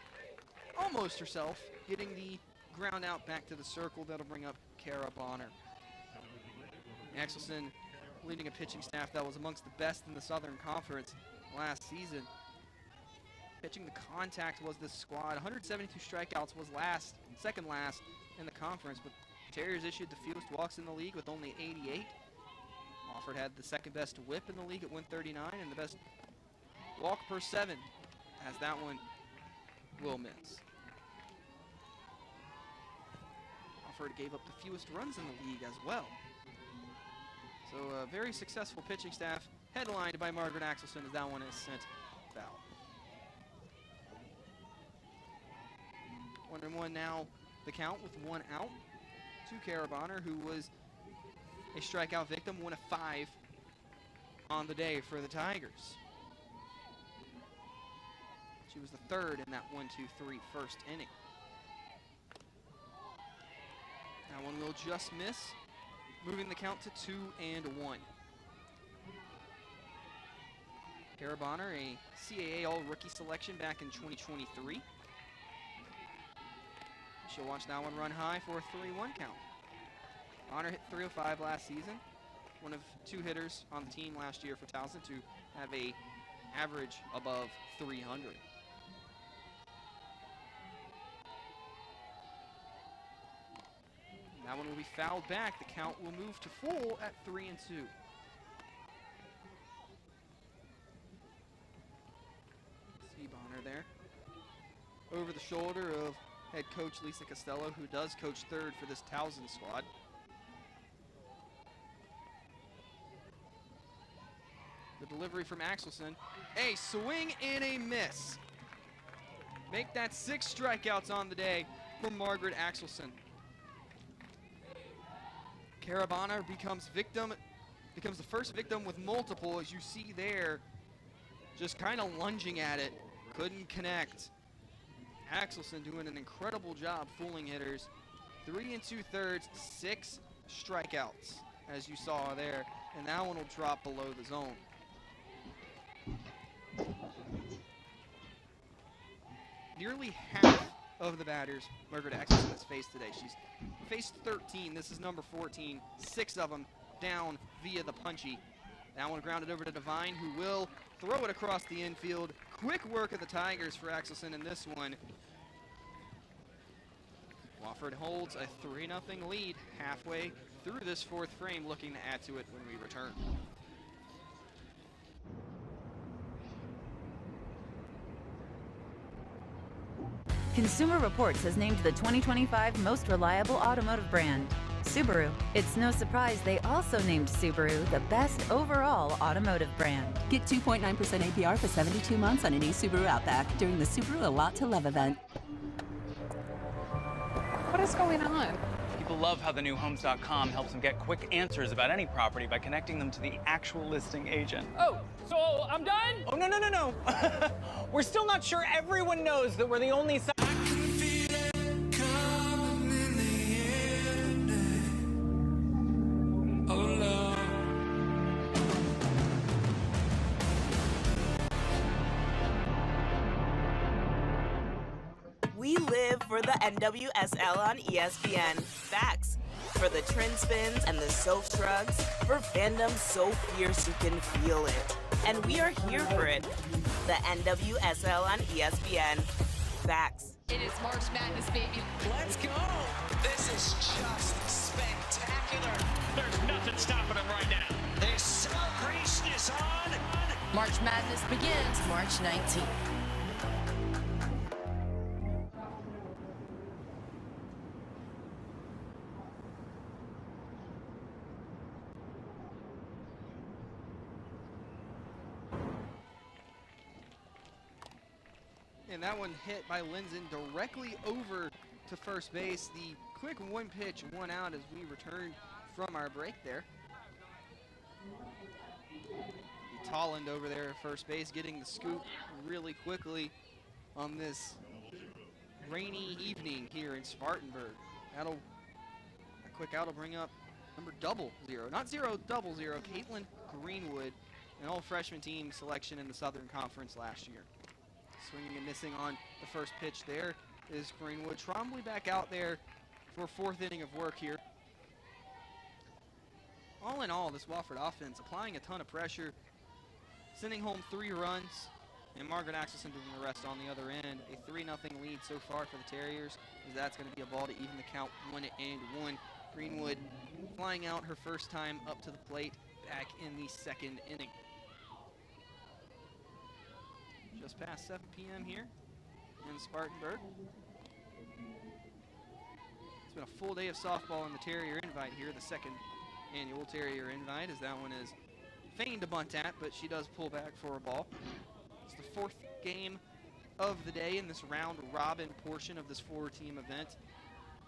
almost herself, getting the ground out back to the circle. That'll bring up Kara Bonner. Axelson leading a pitching staff that was amongst the best in the Southern Conference last season. Pitching the contact was this squad. 172 strikeouts was second last in the conference, but Terriers issued the fewest walks in the league with only 88. Wofford had the second best whip in the league at 139 and the best walk per 7, as that one will miss. Wofford gave up the fewest runs in the league as well. So a very successful pitching staff, headlined by Margaret Axelson, as that one is sent foul. 1-1 now, the count with 1 out to Carabonner, who was a strikeout victim, 1 of 5 on the day for the Tigers. She was the third in that 1-2-3 first inning. That one will just miss, moving the count to 2-1. Carabonner, a CAA All-Rookie selection back in 2023. She'll watch that one run high for a 3-1 count. Bonner hit .305 last season, one of 2 hitters on the team last year for Towson to have a average above 300. That one will be fouled back. The count will move to full at 3-2. See Bonner there. Over the shoulder of head coach Lisa Costello, who does coach third for this Towson squad. The delivery from Axelson. A swing and a miss. Make that 6 strikeouts on the day from Margaret Axelson. Carabonner becomes the first victim with multiple, as you see there, just kind of lunging at it, couldn't connect. Axelson doing an incredible job fooling hitters. 3 2/3, 6 strikeouts, as you saw there, and that one will drop below the zone. Nearly half of the batters Margaret Axelson has faced today. She's faced 13. This is number 14. 6 of them down via the punchy. That one grounded over to Devine, who will throw it across the infield. Quick work of the Tigers for Axelson in this one. Wofford holds a 3-0 lead halfway through this 4th frame, looking to add to it when we return. Consumer Reports has named the 2025 most reliable automotive brand, Subaru. It's no surprise they also named Subaru the best overall automotive brand. Get 2.9% APR for 72 months on any Subaru Outback during the Subaru A Lot to Love event. What is going on? People love how the new Homes.com helps them get quick answers about any property by connecting them to the actual listing agent. Oh, so I'm done? Oh, no. We're still not sure everyone knows that we're the only site. We live for the NWSL on ESPN. Facts. For the trend spins and the soap shrugs. For fandom so fierce you can feel it. And we are here for it. The NWSL on ESPN. Facts. It is March Madness, baby. Let's go. This is just spectacular. There's nothing stopping them right now. The celebration is on. March Madness begins March 19th. And that one hit by Linzen directly over to first base. The quick 1 pitch, 1 out as we return from our break there. Tolland over there at first base getting the scoop really quickly on this rainy evening here in Spartanburg. A quick out will bring up number 00, not 000, Caitlin Greenwood, an all-freshman team selection in the Southern Conference last year. Swinging and missing on the first pitch there is Greenwood. Trombley back out there for a 4th inning of work here. All in all, this Wofford offense applying a ton of pressure, sending home 3 runs And Margaret Axelson doing the rest on the other end. A 3-0 lead so far for the Terriers, as that's going to be a ball to even the count 1-1. Greenwood flying out her first time up to the plate back in the second inning. Just past 7 p.m. here in Spartanburg. It's been a full day of softball in the Terrier Invite here, the second annual Terrier Invite, as that one is feigned to bunt at, but she does pull back for a ball. It's the 4th game of the day in this round robin portion of this 4-team event.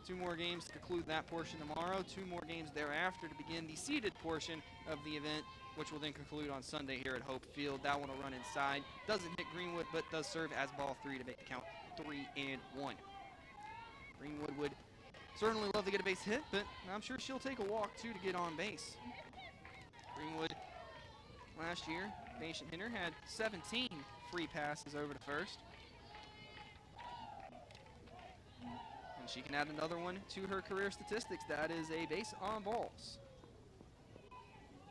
2 more games to conclude that portion tomorrow, 2 more games thereafter to begin the seeded portion of the event, which will then conclude on Sunday here at Hope Field. That one will run inside. Doesn't hit Greenwood, but does serve as ball 3 to make the count 3-1. Greenwood would certainly love to get a base hit, but I'm sure she'll take a walk too to get on base. Greenwood last year, patient hitter, had 17 free passes over to first. And she can add another one to her career statistics. That is a base on balls.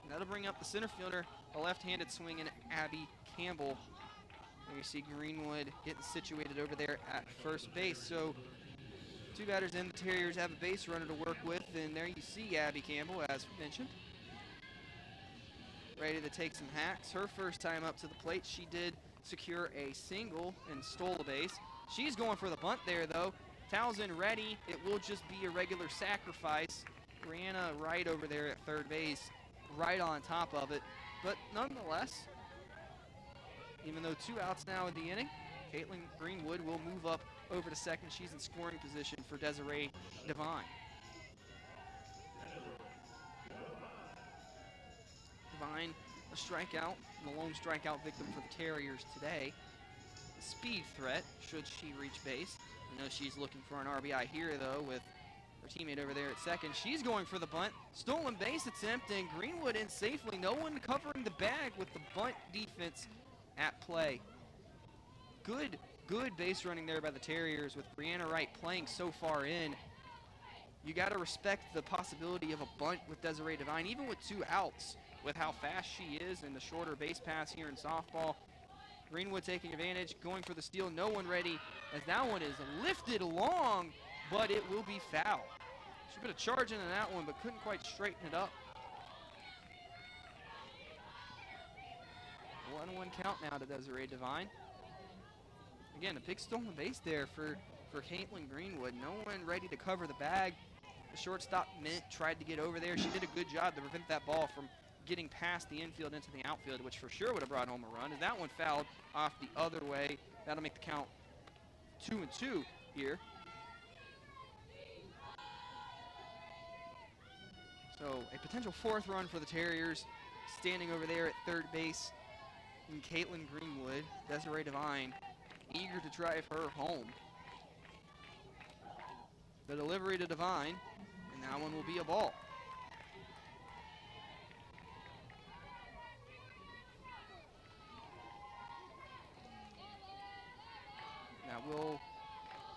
And that'll bring up the center fielder, a left-handed swinging Abby Campbell. And you see Greenwood getting situated over there at first base. So 2 batters in, the Terriers have a base runner to work with, and there you see Abby Campbell, as mentioned, ready to take some hacks. Her first time up to the plate, she did secure a single and stole a base. She's going for the bunt there, though. Towson ready. It will just be a regular sacrifice. Brianna right over there at third base, right on top of it. But nonetheless, even though 2 outs now in the inning, Caitlin Greenwood will move up over to second. She's in scoring position for Desiree Devine. Devine, a strikeout, the lone strikeout victim for the Terriers today. A speed threat, should she reach base. I know she's looking for an RBI here, though, with her teammate over there at second. She's going for the bunt. Stolen base attempt, and Greenwood in safely. No one covering the bag with the bunt defense at play. Good base running there by the Terriers with Brianna Wright playing so far in. You got to respect the possibility of a bunt with Desiree Devine, even with 2 outs, with how fast she is and the shorter base pass here in softball. Greenwood taking advantage, going for the steal. No one ready, as that one is lifted along, but it will be foul. She put a charge into that one, but couldn't quite straighten it up. 1-1 count now to Desiree Devine. Again, a big stolen base there for Caitlin Greenwood. No one ready to cover the bag. The shortstop Mint tried to get over there. She did a good job to prevent that ball from getting past the infield into the outfield, which for sure would have brought home a run. And that one fouled off the other way. That'll make the count 2-2 here. So a potential 4th run for the Terriers. Standing over there at third base in Caitlin Greenwood, Desiree Devine, eager to drive her home. The delivery to Devine, and that one will be a ball.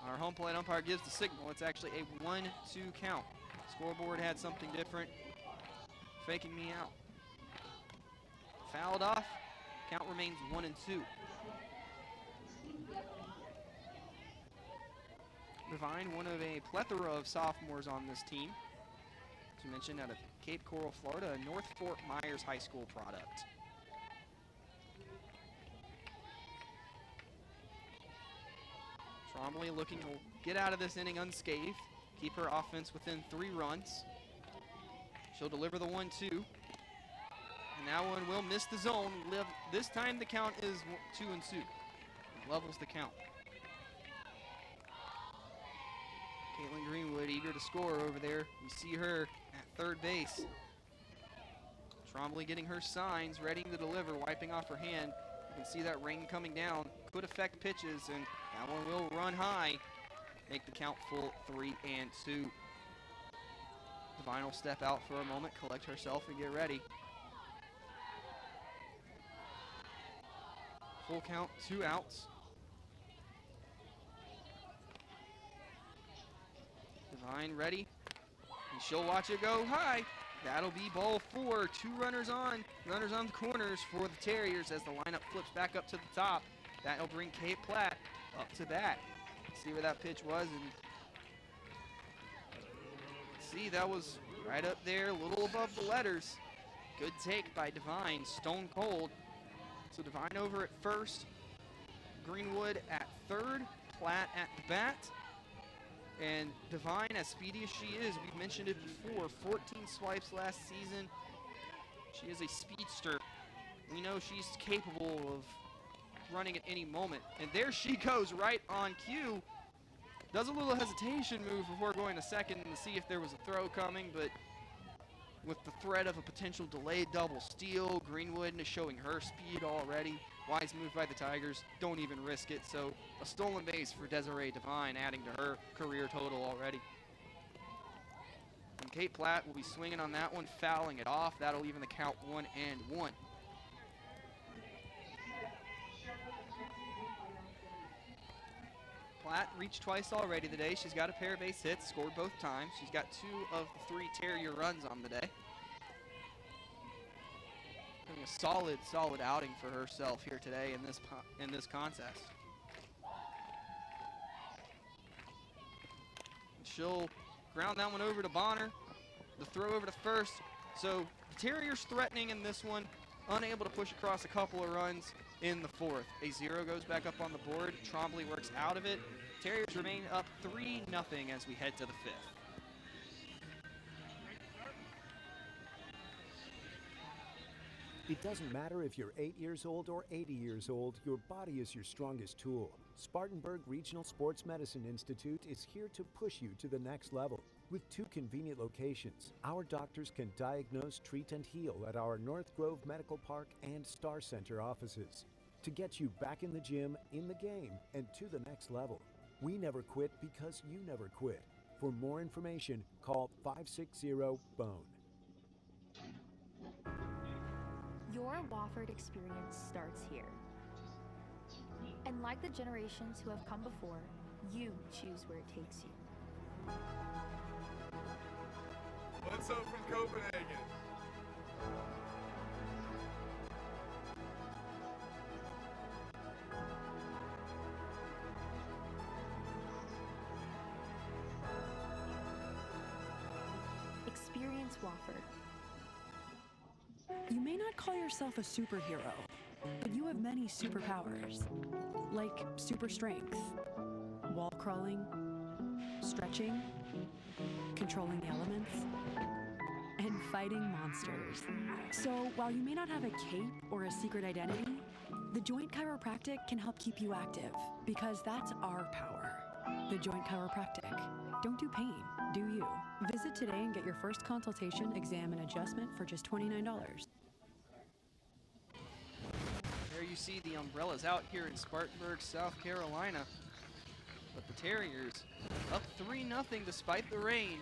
Our home plate umpire gives the signal. It's actually a 1-2 count. Scoreboard had something different, faking me out. Fouled off, count remains 1-2. Devine, one of a plethora of sophomores on this team. As we mentioned, out of Cape Coral, Florida, a North Fort Myers High School product. Trombley looking to get out of this inning unscathed, keep her offense within 3 runs. She'll deliver the 1-2. And that one will miss the zone. This time the count is 2-2. Levels the count. Caitlin Greenwood eager to score over there. You see her at third base. Trombley getting her signs, ready to deliver, wiping off her hand. You can see that rain coming down. Could affect pitches, and that one will run high. Make the count full 3-2. Devine will step out for a moment, collect herself, and get ready. Full count, 2 outs. Devine ready, and she'll watch it go high. That'll be ball 4. 2 runners on the corners for the Terriers as the lineup flips back up to the top. That'll bring Kate Platt up to bat. See where that pitch was, and see, that was right up there, a little above the letters. Good take by Devine, stone cold. So Devine over at first, Greenwood at third, Platt at the bat. And Devine, as speedy as she is, we've mentioned it before, 14 swipes last season. She is a speedster. We know she's capable of running at any moment. And there she goes, right on cue. Does a little hesitation move before going to second to see if there was a throw coming, but with the threat of a potential delayed double steal, Greenwood is showing her speed already. Wise move by the Tigers, don't even risk it. So a stolen base for Desiree Devine, adding to her career total already. And Kate Platt will be swinging on that one, fouling it off. That'll even the count 1-1. Platt reached twice already today. She's got a pair of base hits, scored both times. She's got 2 of the 3 Terrier runs on the day. Having a solid outing for herself here today in this contest. She'll ground that one over to Bonner. The throw over to first. So the Terriers threatening in this one, unable to push across a couple of runs in the 4th. A 0 goes back up on the board. Trombley works out of it. Terriers remain up 3-0 as we head to the 5th. It doesn't matter if you're 8 years old or 80 years old, your body is your strongest tool. Spartanburg Regional Sports Medicine Institute is here to push you to the next level. With 2 convenient locations, our doctors can diagnose, treat, and heal at our North Grove Medical Park and Star Center offices to get you back in the gym, in the game, and to the next level. We never quit because you never quit. For more information, call 560-BONE. Your Wofford experience starts here. And like the generations who have come before, you choose where it takes you. What's up from Copenhagen? Experience Wofford. You may not call yourself a superhero, but you have many superpowers, like super strength, wall crawling, stretching, controlling the elements, and fighting monsters. So while you may not have a cape or a secret identity, the Joint Chiropractic can help keep you active, because that's our power. The Joint Chiropractic. Don't do pain, do you. Visit today and get your first consultation, exam, and adjustment for just $29. There you see the umbrellas out here in Spartanburg, South Carolina. But the Terriers up 3-0 despite the rain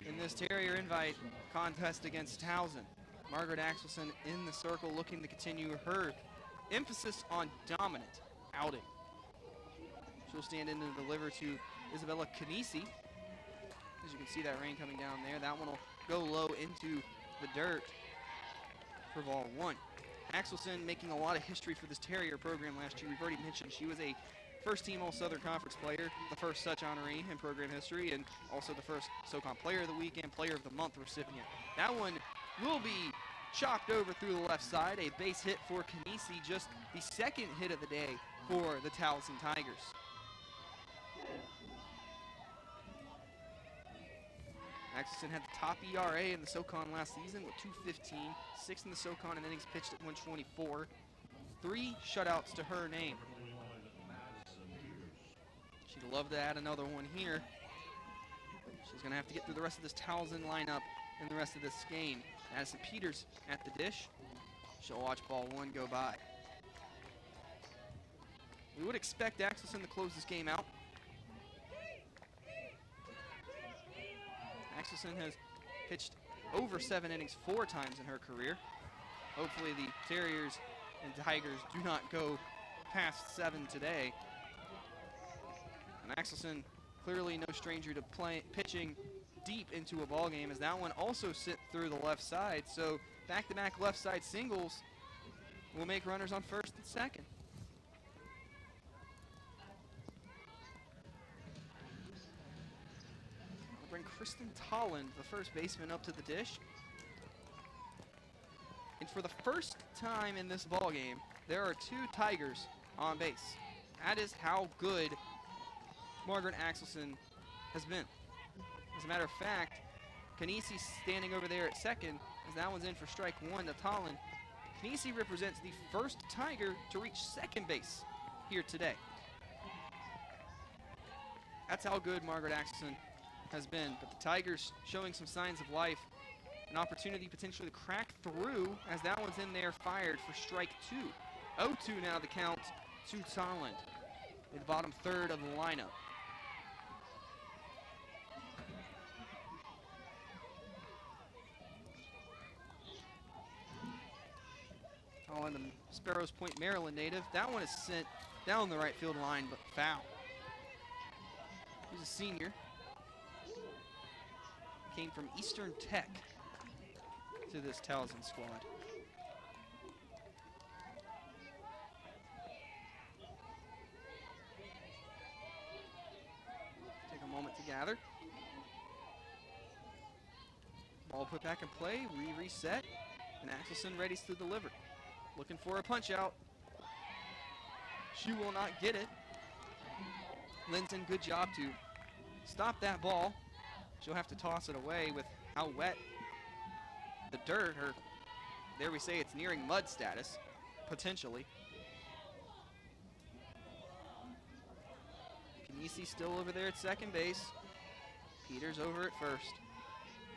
in this Terrier Invite contest against Towson. Margaret Axelson in the circle looking to continue her emphasis on dominant outing. She'll stand in and deliver to Isabella Canisi. As you can see that rain coming down there, that one will go low into the dirt for ball 1. Axelson making a lot of history for this Terrier program last year. We've already mentioned she was a first-team All-Southern Conference player, the first such honoree in program history, and also the first SoCon Player of the Week and Player of the Month recipient. That one will be chopped over through the left side. A base hit for Canisi, just the second hit of the day for the Towson Tigers. Axelson had the top ERA in the SoCon last season with 2.15, 6 in the SoCon and innings pitched at 124. 3 shutouts to her name. She'd love to add another one here. She's going to have to get through the rest of this Towson lineup in the rest of this game. Addison Peters at the dish. She'll watch ball 1 go by. We would expect Axelson to close this game out. Axelson has pitched over 7 innings 4 times in her career. Hopefully the Terriers and Tigers do not go past 7 today. And Axelson clearly no stranger to pitching deep into a ball game, as that one also sent through the left side. So back-to-back left side singles will make runners on first and second. bring Kristen Tolland, the first baseman, up to the dish. And for the first time in this ball game, there are 2 Tigers on base. That is how good Margaret Axelson has been. As a matter of fact, Kanisi standing over there at second, as that one's in for strike 1 to Tolland. Kanisi represents the first Tiger to reach second base here today. That's how good Margaret Axelson has been. But the Tigers showing some signs of life. An opportunity potentially to crack through as that one's in there, fired for strike 2. 0-2 now the count to Tolland in the bottom third of the lineup. Tolland, the Sparrows Point, Maryland native. That one is sent down the right field line, but foul. He's a senior. Came from Eastern Tech to this Towson squad. Take a moment to gather. Ball put back in play, reset, and Axelson ready to deliver. Looking for a punch out. She will not get it. Linton, good job to stop that ball. She'll have to toss it away with how wet the dirt, or there we say it's nearing mud status, potentially. Kanisi still over there at second base. Peters over at first.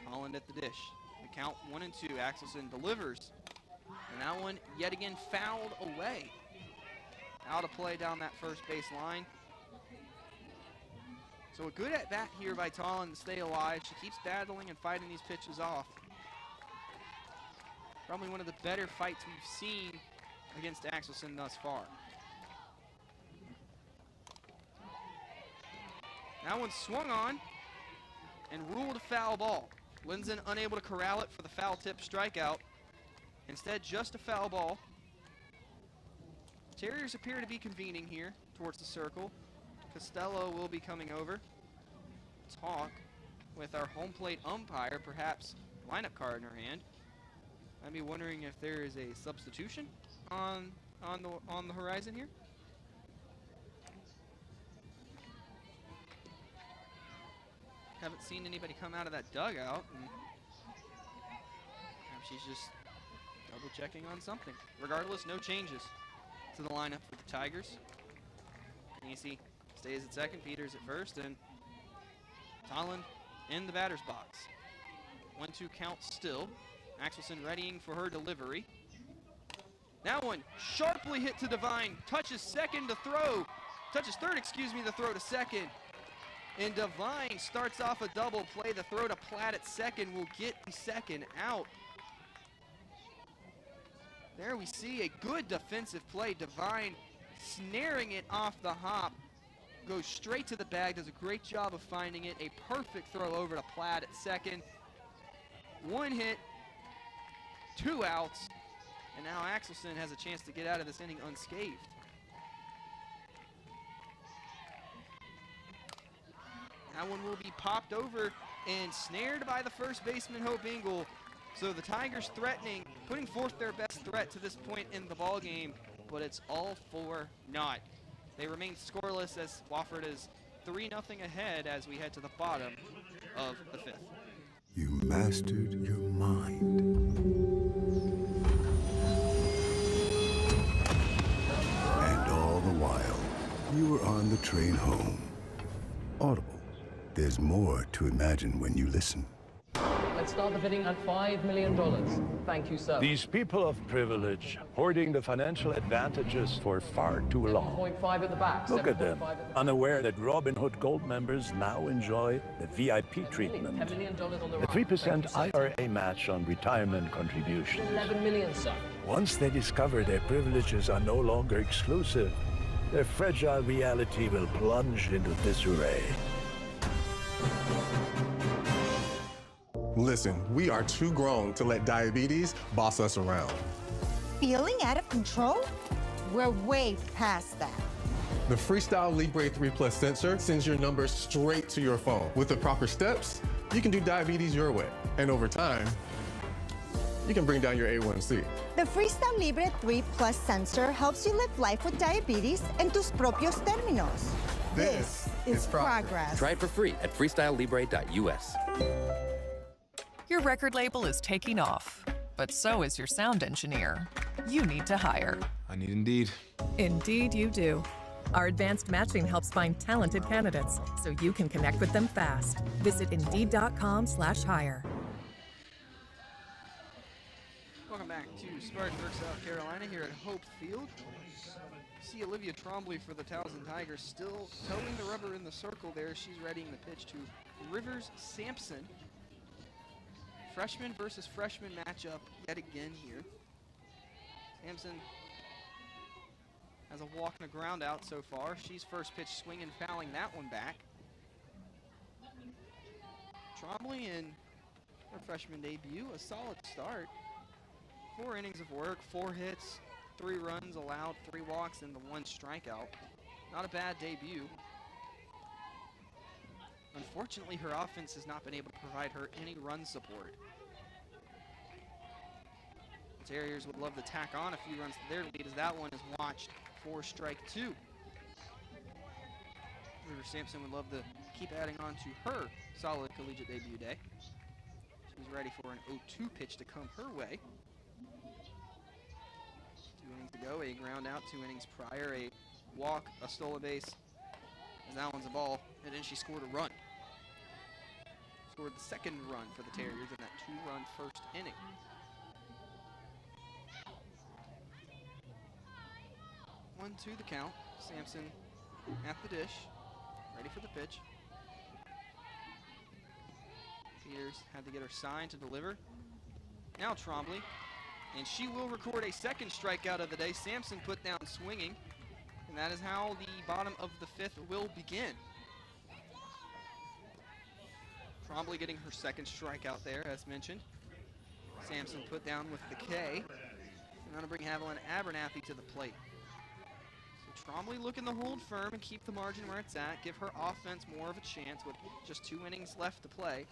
Holland at the dish. The count 1-2. Axelson delivers. And that one yet again fouled away. Out of play down that first base line. So a good at bat here by Tolland to stay alive. She keeps battling and fighting these pitches off. Probably one of the better fights we've seen against Axelson thus far. That one swung on and ruled a foul ball. Linson unable to corral it for the foul tip strikeout. Instead, just a foul ball. Terriers appear to be convening here towards the circle. Costello will be coming over. Talk with our home plate umpire, perhaps lineup card in her hand. I'd be wondering if there is a substitution on the horizon here. Haven't seen anybody come out of that dugout. And perhaps she's just double checking on something. Regardless, no changes to the lineup for the Tigers. Kanisi stays at second, Peters at first, and Tolland in the batter's box. 1-2 count still. Axelson readying for her delivery. That one sharply hit to Devine. Touches second to throw. Touches third, to throw to second. And Devine starts off a double play. The throw to Platt at second will get the second out. There we see a good defensive play. Devine snaring it off the hop. Goes straight to the bag, does a great job of finding it. A perfect throw over to Platt at second. 1 hit, 2 outs, and now Axelson has a chance to get out of this inning unscathed. That one will be popped over and snared by the first baseman, Hope Engel. So the Tigers threatening, putting forth their best threat to this point in the ball game, but it's all for naught. They remain scoreless as Wofford is 3-0 ahead as we head to the bottom of the 5th. You mastered your mind. And all the while, you were on the train home. Audible. There's more to imagine when you listen. Let's start the bidding at $5 million. Thank you, sir. These people of privilege, hoarding the financial advantages for far too long. 7.5 at the back. Look at them, unaware that Robin Hood Gold members now enjoy the VIP treatment. $10 million on the A 3% IRA match on retirement contributions. 11 million, sir. Once they discover their privileges are no longer exclusive, their fragile reality will plunge into disarray. Listen, we are too grown to let diabetes boss us around. Feeling out of control? We're way past that. The Freestyle Libre 3 Plus sensor sends your numbers straight to your phone. With the proper steps, you can do diabetes your way. And over time, you can bring down your A1C. The Freestyle Libre 3 Plus sensor helps you live life with diabetes en tus propios términos. This is progress. Try it for free at freestylelibre.us. Your record label is taking off, but so is your sound engineer. You need to hire. I need Indeed. Indeed you do. Our advanced matching helps find talented candidates so you can connect with them fast. Visit Indeed.com/hire. Welcome back to Spartanburg, South Carolina, here at Hope Field. See Olivia Trombley for the Towson Tigers still towing the rubber in the circle there. She's readying the pitch to Rivers Sampson. Freshman versus freshman matchup yet again here. Sampson has a walk and a ground out so far. She's first pitch swinging, fouling that one back. Trombley in her freshman debut, a solid start. 4 innings of work, 4 hits, 3 runs allowed, 3 walks, and the 1 strikeout. Not a bad debut. Unfortunately, her offense has not been able to provide her any run support. The Terriers would love to tack on a few runs to their lead, as that one is watched for strike 2. River Sampson would love to keep adding on to her solid collegiate debut day. She's ready for an 0-2 pitch to come her way. 2 innings to go, a ground out, 2 innings prior, a walk, a stolen base, as that one's a ball, and then she scored a run. Scored the second run for the Terriers in that 2-run first inning. One, 2 the count. Sampson at the dish, ready for the pitch. Peters had to get her sign to deliver. Now Trombley, and she will record a second strikeout of the day. Sampson put down swinging, and that is how the bottom of the 5th will begin. Trombley getting her second strikeout there, as mentioned. Sampson put down with the K, and that'll bring Haviland Abernathy to the plate. So Trombley looking to hold firm and keep the margin where it's at, give her offense more of a chance with just 2 innings left to play.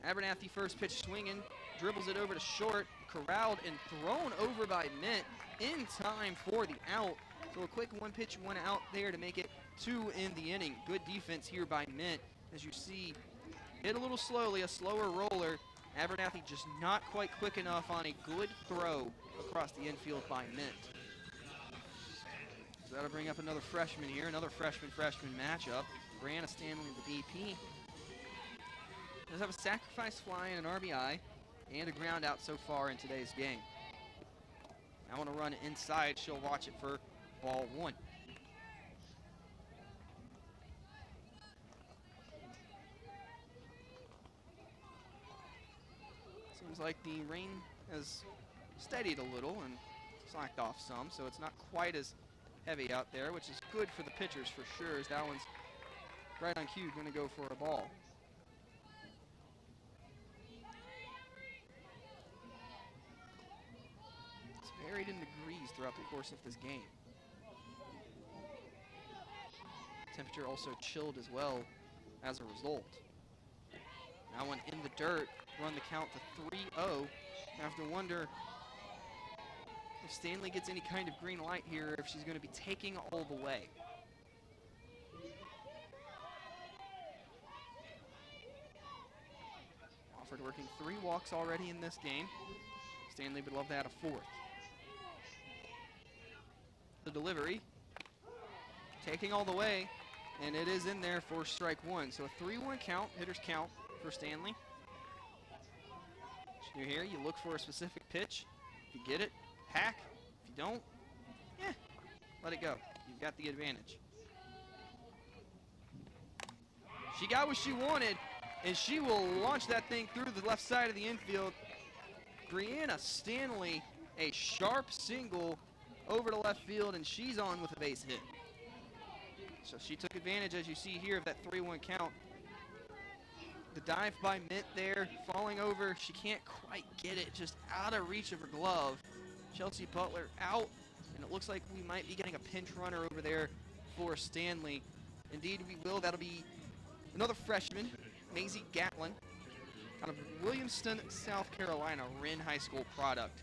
Abernathy first pitch swinging, dribbles it over to short, corralled and thrown over by Mint in time for the out. So a quick 1 pitch, 1 out there to make it 2 in the inning. Good defense here by Mint. As you see, hit a little slowly, a slower roller. Abernathy just not quite quick enough on a good throw across the infield by Mint. So that'll bring up another freshman here, another freshman matchup. Brianna Stanley, the BP. Does have a sacrifice fly and an RBI and a ground out so far in today's game. I want to run inside. She'll watch it for ball 1. Seems like the rain has steadied a little and slacked off some, so it's not quite as heavy out there, which is good for the pitchers for sure, as that one's right on cue, going to go for a ball. It's varied in degrees throughout the course of this game. Temperature also chilled as well as a result. Now one in the dirt, run the count to 3-0. I have to wonder if Stanley gets any kind of green light here, if she's going to be taking all the way. Wofford working 3 walks already in this game. Stanley would love to add a 4th. The delivery, taking all the way, and it is in there for strike 1. So a 3-1 count, hitter's count for Stanley. You're here, you look for a specific pitch. If you get it, hack. If you don't, let it go. You've got the advantage. She got what she wanted, and she will launch that thing through the left side of the infield. Brianna Stanley, a sharp single over to left field, and she's on with a base hit. So she took advantage, as you see here, of that 3-1 count. The dive by Mint there, falling over. She can't quite get it, just out of reach of her glove. Chelsea Butler out, and it looks like we might be getting a pinch runner over there for Stanley. Indeed, we will. That'll be another freshman, Maisie Gatlin, out of Williamston, South Carolina, Wren High School product.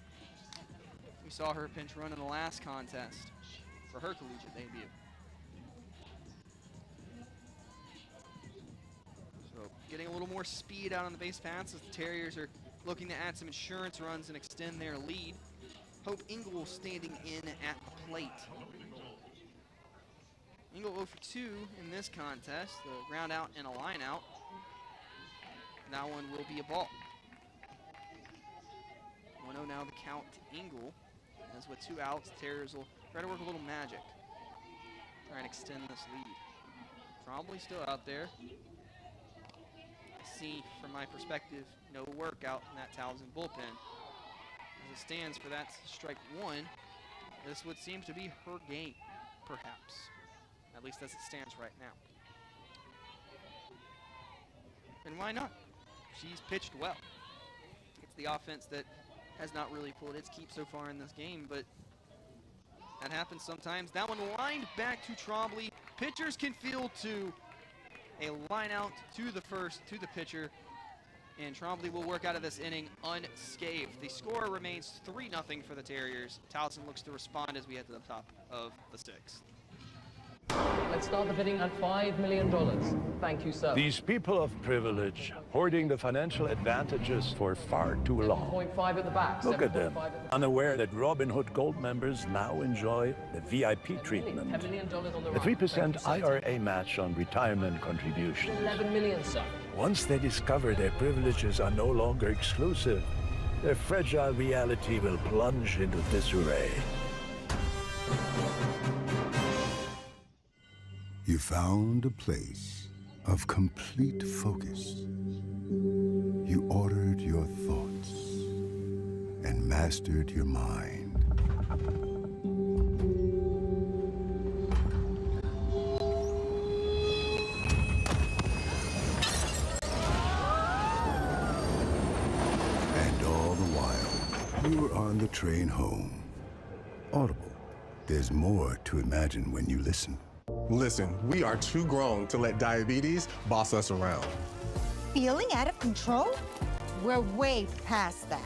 We saw her pinch run in the last contest for her collegiate debut. So getting a little more speed out on the base paths as the Terriers are looking to add some insurance runs and extend their lead. Hope Ingle standing in at the plate. Ingle 0 for 2 in this contest. The ground out and a line out. That one will be a ball. 1-0 now the count to Ingle. As with 2 outs, the Terriers will try to work a little magic. Try and extend this lead. Trombley still out there. I see, from my perspective, no workout in that Towson bullpen. As it stands for that strike 1, this would seem to be her game, perhaps. At least as it stands right now. And why not? She's pitched well. It's the offense that has not really pulled its keep so far in this game, but that happens sometimes. That one lined back to Trombley. Pitchers can field to a line out to the first, to the pitcher, and Trombley will work out of this inning unscathed. The score remains 3-0 for the Terriers. Towson looks to respond as we head to the top of the 6th. Let's start the bidding at $5 million. Thank you, sir. These people of privilege, hoarding the financial advantages for far too long. 7.5 at the back. Look at them, unaware that Robin Hood Gold members now enjoy the VIP treatment. $10 million on the The right. 3% IRA match on retirement contributions. 11 million, sir. Once they discover their privileges are no longer exclusive, their fragile reality will plunge into disarray. You found a place of complete focus. You ordered your thoughts and mastered your mind. And all the while, you were on the train home. Audible. There's more to imagine when you listen. Listen, we are too grown to let diabetes boss us around. Feeling out of control? We're way past that.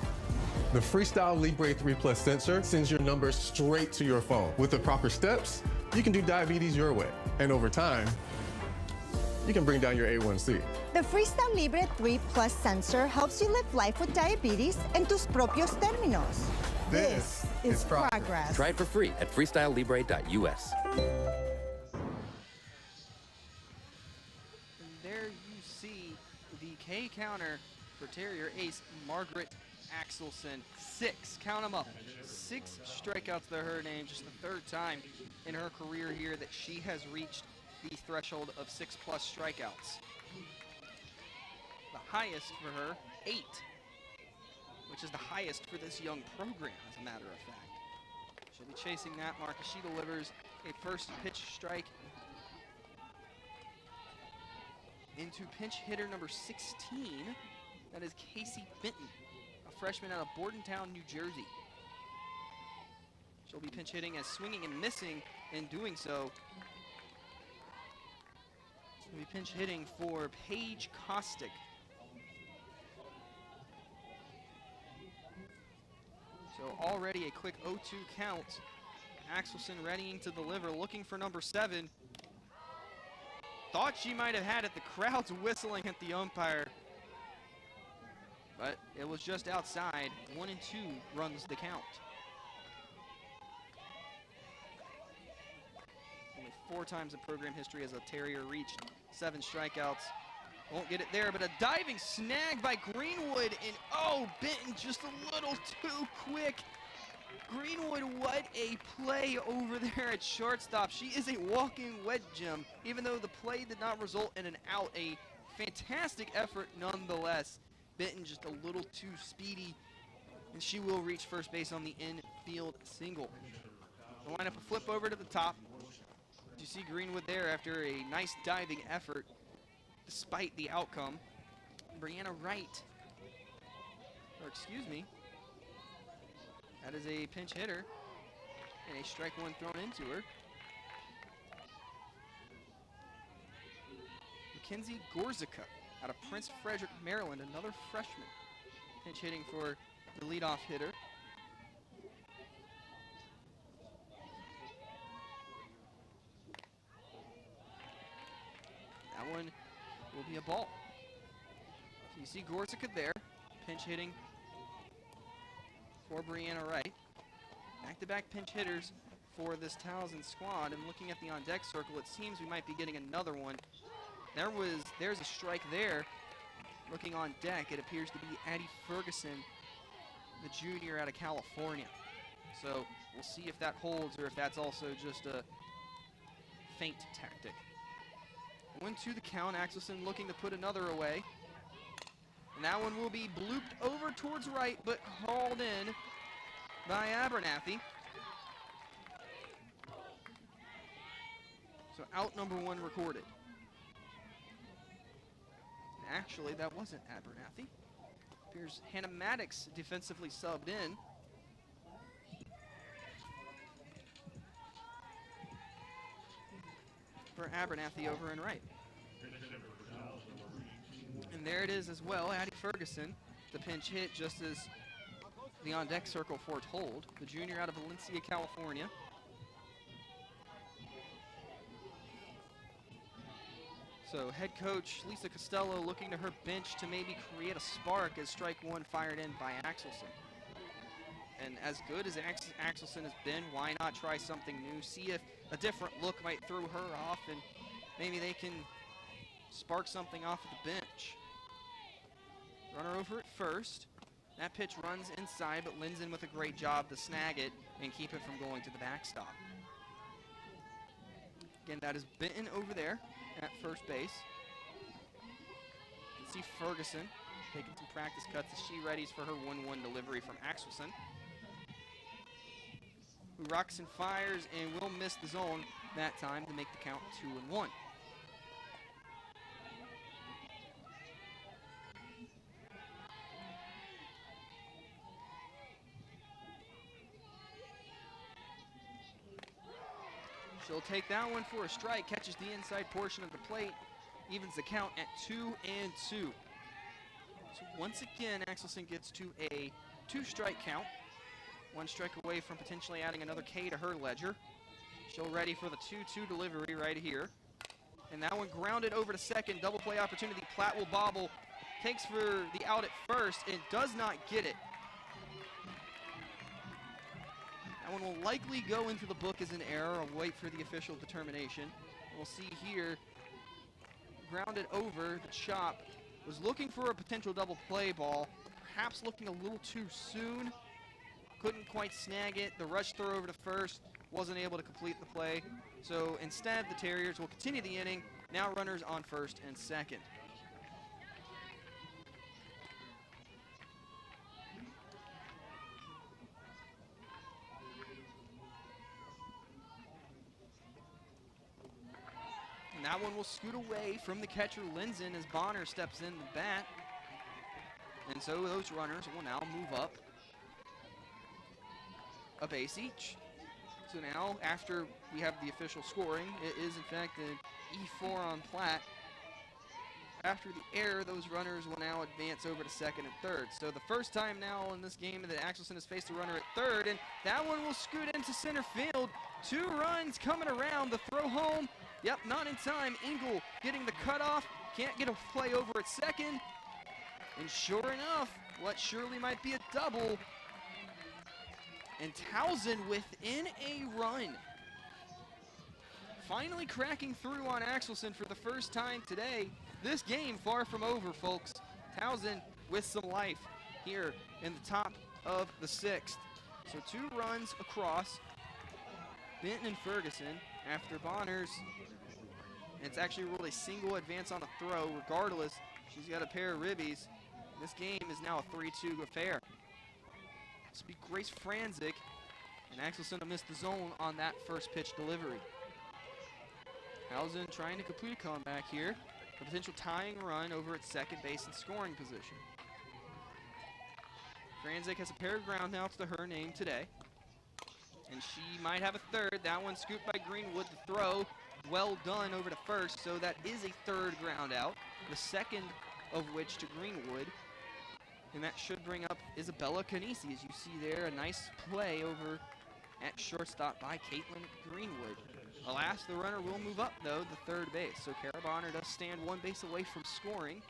The Freestyle Libre 3 Plus sensor sends your numbers straight to your phone. With the proper steps, you can do diabetes your way. And over time, you can bring down your A1C. The Freestyle Libre 3 Plus sensor helps you live life with diabetes en tus propios términos. This is progress. Try it for free at freestylelibre.us. K counter for Terrier ace Margaret Axelson. 6, count them up, 6 strikeouts to her name, just the 3rd time in her career here that she has reached the threshold of 6+ strikeouts. The highest for her, 8, which is the highest for this young program, as a matter of fact. She'll be chasing that mark as she delivers a first pitch strike into pinch hitter number 16. That is Casey Benton, a freshman out of Bordentown, New Jersey. She'll be pinch hitting as swinging and missing in doing so. She'll be pinch hitting for Paige Kostick. So already a quick 0-2 count. Axelson readying to deliver, looking for number 7. Thought she might have had it. The crowd's whistling at the umpire. But it was just outside. 1-2 runs the count. Only 4 times in program history has a Terrier reached 7 strikeouts. Won't get it there, but a diving snag by Greenwood. And oh, Benton just a little too quick. Greenwood, what a play over there at shortstop. She is a walking wet gem, even though the play did not result in an out. A fantastic effort nonetheless. Benton just a little too speedy, and she will reach first base on the infield single. The lineup will flip over to the top. You see Greenwood there after a nice diving effort, despite the outcome. Brianna Wright, or excuse me, that is a pinch hitter, and a strike 1 thrown into her. Mackenzie Gorzica out of Prince Frederick, Maryland, another freshman. Pinch hitting for the leadoff hitter. That one will be a ball. So you see Gorzica there, pinch hitting for Brianna Wright. Back-to-back pinch hitters for this Towson squad, and looking at the on-deck circle, it seems we might be getting another one. There's a strike there. Looking on deck, it appears to be Addie Ferguson, the junior out of California. So we'll see if that holds or if that's also just a feint tactic. 1-2 the count. Axelson looking to put another away. And that one will be blooped over towards right, but hauled in by Abernathy. So out number one recorded. Actually, that wasn't Abernathy. Appears Hannah Maddox defensively subbed in. For Abernathy over and right. And there it is as well, Addie Ferguson, the pinch hit just as the on-deck circle foretold. The junior out of Valencia, California. So head coach Lisa Costello looking to her bench to maybe create a spark as strike one fired in by Axelson. And as good as Axelson has been, why not try something new? See if a different look might throw her off and maybe they can spark something off of the bench. Runner over at first. That pitch runs inside, but Lindsay with a great job to snag it and keep it from going to the backstop. Again, that is Benton over there at first base. You can see Ferguson taking some practice cuts as she readies for her 1-1 delivery from Axelson, who rocks and fires and will miss the zone that time to make the count 2-1. She'll take that one for a strike, catches the inside portion of the plate, evens the count at 2-2. So once again, Axelson gets to a 2-strike count. 1 strike away from potentially adding another K to her ledger. She'll ready for the 2-2 delivery right here. And that one grounded over to second, double play opportunity. Platt will bobble, takes for the out at first, and does not get it. That one will likely go into the book as an error. I'll wait for the official determination. We'll see here, grounded over, the chop. Was looking for a potential double play ball, perhaps looking a little too soon. Couldn't quite snag it. The rush throw over to first, wasn't able to complete the play. So instead, the Terriers will continue the inning. Now runners on first and second. And that one will scoot away from the catcher, Lindsay, as Bonner steps in the bat. And so those runners will now move up a base each. So now, after we have the official scoring, it is in fact an E4 on Platt. After the error, those runners will now advance over to second and third. So the first time now in this game that Axelson has faced a runner at third, and that one will scoot into center field. 2 runs coming around, the throw home. Yep, not in time. Engel getting the cutoff. Can't get a play over at second. And sure enough, what surely might be a double. And Towson within a run. Finally cracking through on Axelson for the first time today. This game far from over, folks. Towson with some life here in the top of the 6th. So 2 runs across Benton and Ferguson after Bonner's. It's actually ruled a single advance on a throw. Regardless, she's got a pair of ribbies. This game is now a 3-2 affair. This will be Grace Franzik, and Axelson missed the zone on that first pitch delivery. Towson trying to complete a comeback here. A potential tying run over at second base in scoring position. Franzik has a pair of ground outs to her name today. And she might have a third. That one scooped by Greenwood. The throw well done over to first, so that is a third ground out, the second of which to Greenwood. And that should bring up Isabella Canisi, as you see there, a nice play over at shortstop by Caitlin Greenwood. Alas, the runner will move up, though, the third base. So Kara Bonner does stand one base away from scoring.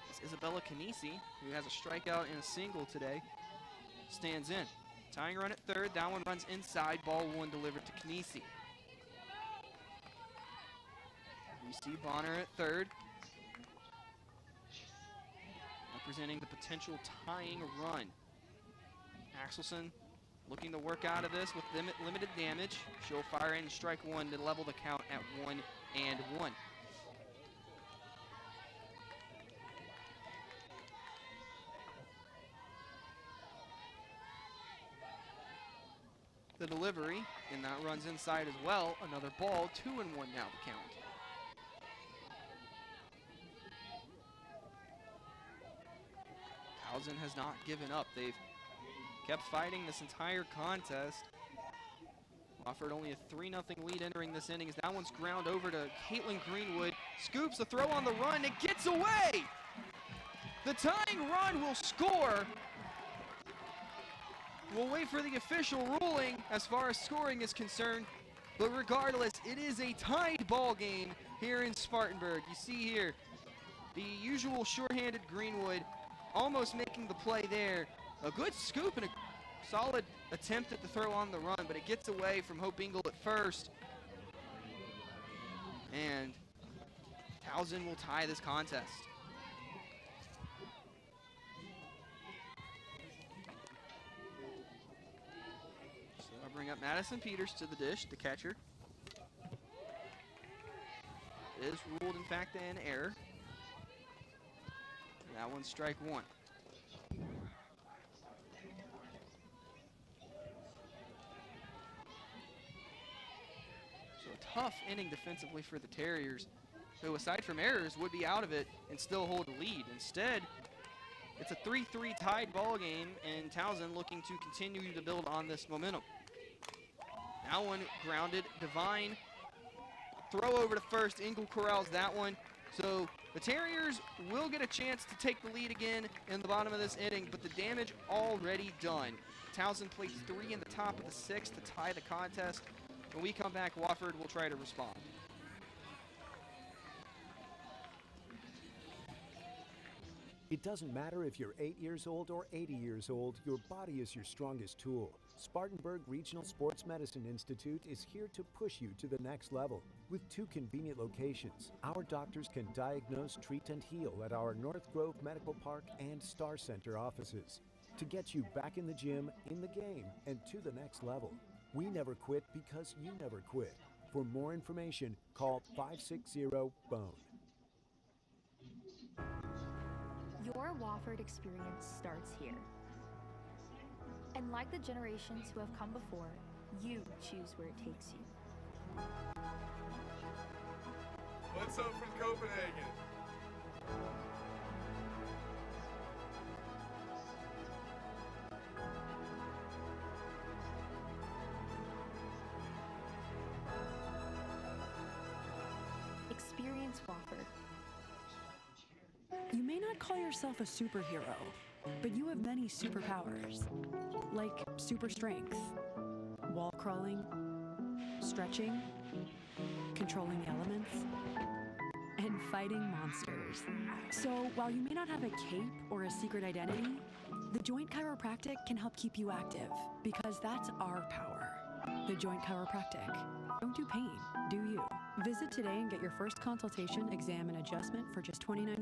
It's Isabella Canisi, who has a strikeout and a single today, stands in. Tying run at third, that one runs inside, ball one delivered to Canisi. We see Bonner at third, representing the potential tying run. Axelson looking to work out of this with limited damage. She'll fire in strike one to level the count at 1-1. The delivery, and that runs inside as well. Another ball, 2-1 now the count. Towson has not given up. They've kept fighting this entire contest. Wofford only a 3-0 lead entering this inning as that one's ground over to Caitlin Greenwood. Scoops the throw on the run, it gets away! The tying run will score. We'll wait for the official ruling as far as scoring is concerned, but regardless, it is a tied ball game here in Spartanburg. You see here, the usual shorthanded Greenwood almost making the play there. A good scoop and a solid attempt at the throw on the run, but it gets away from Hope Ingle at first. And Towson will tie this contest. So I'll bring up Madison Peters to the dish, the catcher. It is ruled, in fact, an error. That one's strike one. So a tough inning defensively for the Terriers, who aside from errors would be out of it and still hold the lead. Instead, it's a 3-3 tied ball game, and Towson looking to continue to build on this momentum. That one grounded, Divine. Throw over to first, Ingle corrals that one. So the Terriers will get a chance to take the lead again in the bottom of this inning, but the damage already done. Towson plays 3 in the top of the 6th to tie the contest. When we come back, Wofford will try to respond. It doesn't matter if you're 8 years old or 80 years old, your body is your strongest tool. Spartanburg Regional Sports Medicine Institute is here to push you to the next level. With 2 convenient locations, our doctors can diagnose, treat, and heal at our North Grove Medical Park and Star Center offices to get you back in the gym, in the game, and to the next level. We never quit because you never quit. For more information, call 560-BONE. Your Wofford experience starts here. And like the generations who have come before, you choose where it takes you. What's up from Copenhagen? Experience Wofford. You may not call yourself a superhero, but you have many superpowers, like super strength, wall crawling, stretching, controlling the elements, and fighting monsters. So while you may not have a cape or a secret identity, the Joint Chiropractic can help keep you active, because that's our power. The Joint Chiropractic. Don't do pain, do you? Visit today and get your first consultation, exam, and adjustment for just $29.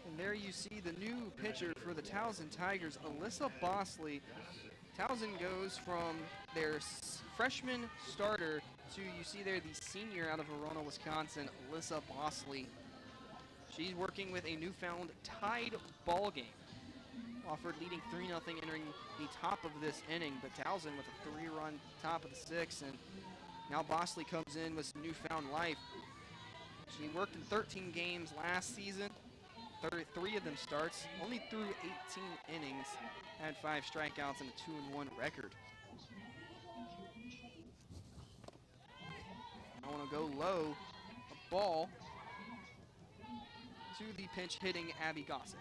And there you see the new pitcher for the Towson Tigers, Alyssa Bosley. Towson goes from their freshman starter to, you see there, the senior out of Verona, Wisconsin, Alyssa Bosley. She's working with a newfound tied ball game. Wofford leading 3-0 entering the top of this inning, but Towson with a 3-run top of the 6th, and now Bosley comes in with some newfound life. She worked in 13 games last season. 3 of them starts, only threw 18 innings, had 5 strikeouts and a 2-1 record. one will go low. A ball to the pinch hitting Abby Gossett.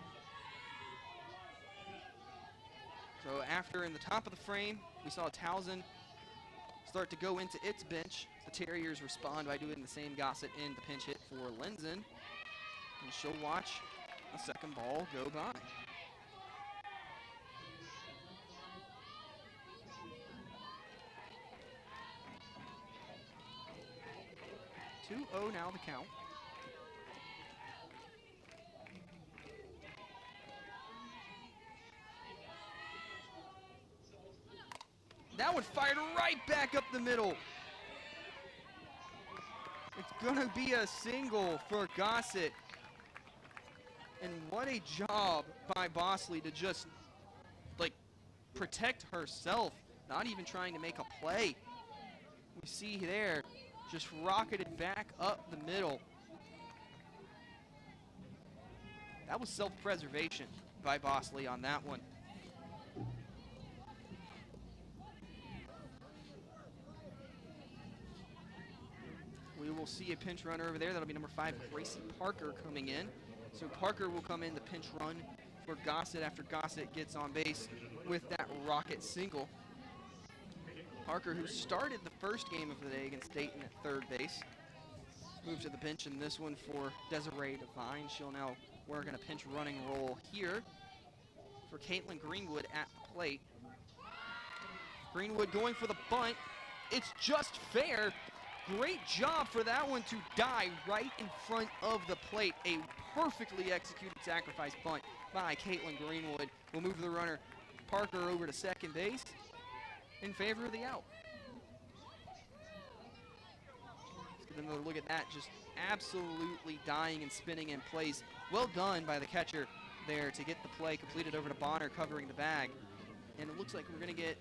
So after in the top of the frame, we saw Towson start to go into its bench. The Terriers respond by doing the same. Gossett in the pinch hit for Linzen. And she'll watch a second ball go by. 2-0 now the count. That one fired right back up the middle. It's gonna be a single for Gossett. And what a job by Bosley to just, like, protect herself, not even trying to make a play. We see there, just rocketed back up the middle. That was self-preservation by Bosley on that one. We will see a pinch runner over there. That'll be number 5, Gracie Parker, coming in. So Parker will come in the pinch run for Gossett after Gossett gets on base with that rocket single. Parker, who started the first game of the day against Dayton at third base, moves to the bench in this one for Desiree Devine. She'll now work in a pinch running role here for Caitlin Greenwood at the plate. Greenwood going for the bunt. It's just fair. Great job for that one to die right in front of the plate. A perfectly executed sacrifice bunt by Caitlin Greenwood will move the runner Parker over to second base in favor of the out. Let's get another look at that. Just absolutely dying and spinning in place. Well done by the catcher there to get the play completed over to Bonner covering the bag. And it looks like we're going to get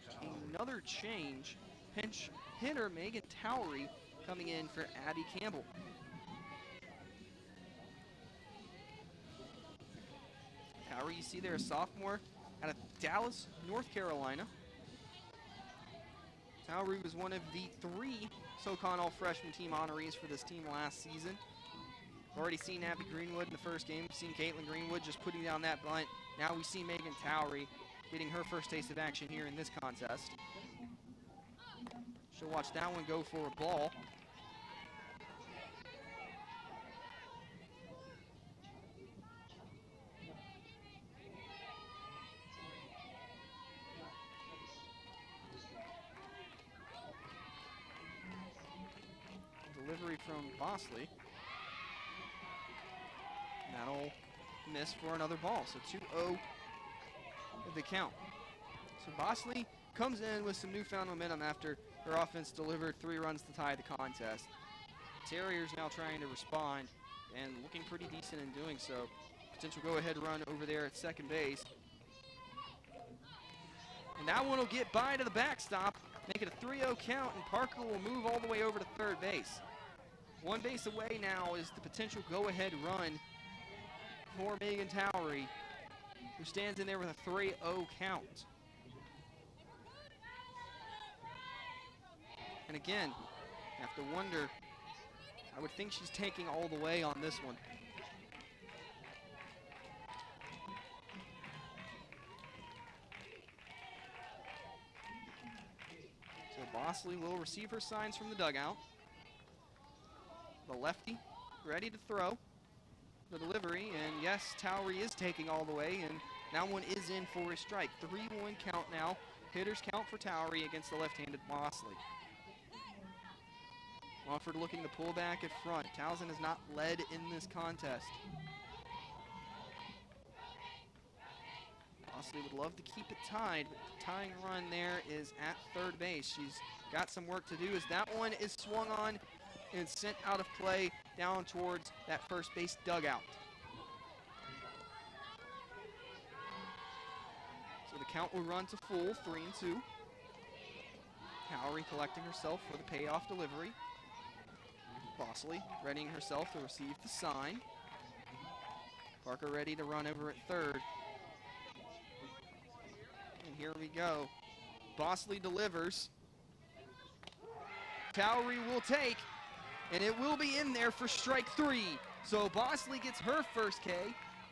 another change. Pinch hitter Megan Towery coming in for Abby Campbell. Towery, you see there, a sophomore out of Dallas, North Carolina. Towery was one of the 3 SoCon All-Freshman team honorees for this team last season. Already seen Abby Greenwood in the first game. We've seen Caitlin Greenwood just putting down that bunt. Now we see Megan Towery getting her first taste of action here in this contest. She'll watch that one go for a ball. Delivery from Bosley. And that'll miss for another ball. So 2-0 the count. So Bosley comes in with some newfound momentum after her offense delivered 3 runs to tie the contest. Terriers now trying to respond and looking pretty decent in doing so. Potential go-ahead run over there at second base. And that one will get by to the backstop, make it a 3-0 count, and Parker will move all the way over to third base. One base away now is the potential go-ahead run for Megan Towery, who stands in there with a 3-0 count. And again, I have to wonder, I would think she's taking all the way on this one. So Bosley will receive her signs from the dugout. The lefty ready to throw the delivery, and yes, Towery is taking all the way, and that one is in for a strike. 3-1 count now. Hitters count for Towery against the left-handed Bosley. Wofford looking to pull back at front. Towson has not led in this contest. Bosley would love to keep it tied, but the tying run there is at third base. She's got some work to do as that one is swung on and sent out of play down towards that first base dugout. So the count will run to full, 3-2. Towery collecting herself for the payoff delivery. Bosley readying herself to receive the sign. Parker ready to run over at third. And here we go. Bosley delivers. Towery will take. and it will be in there for strike 3. So Bosley gets her first K,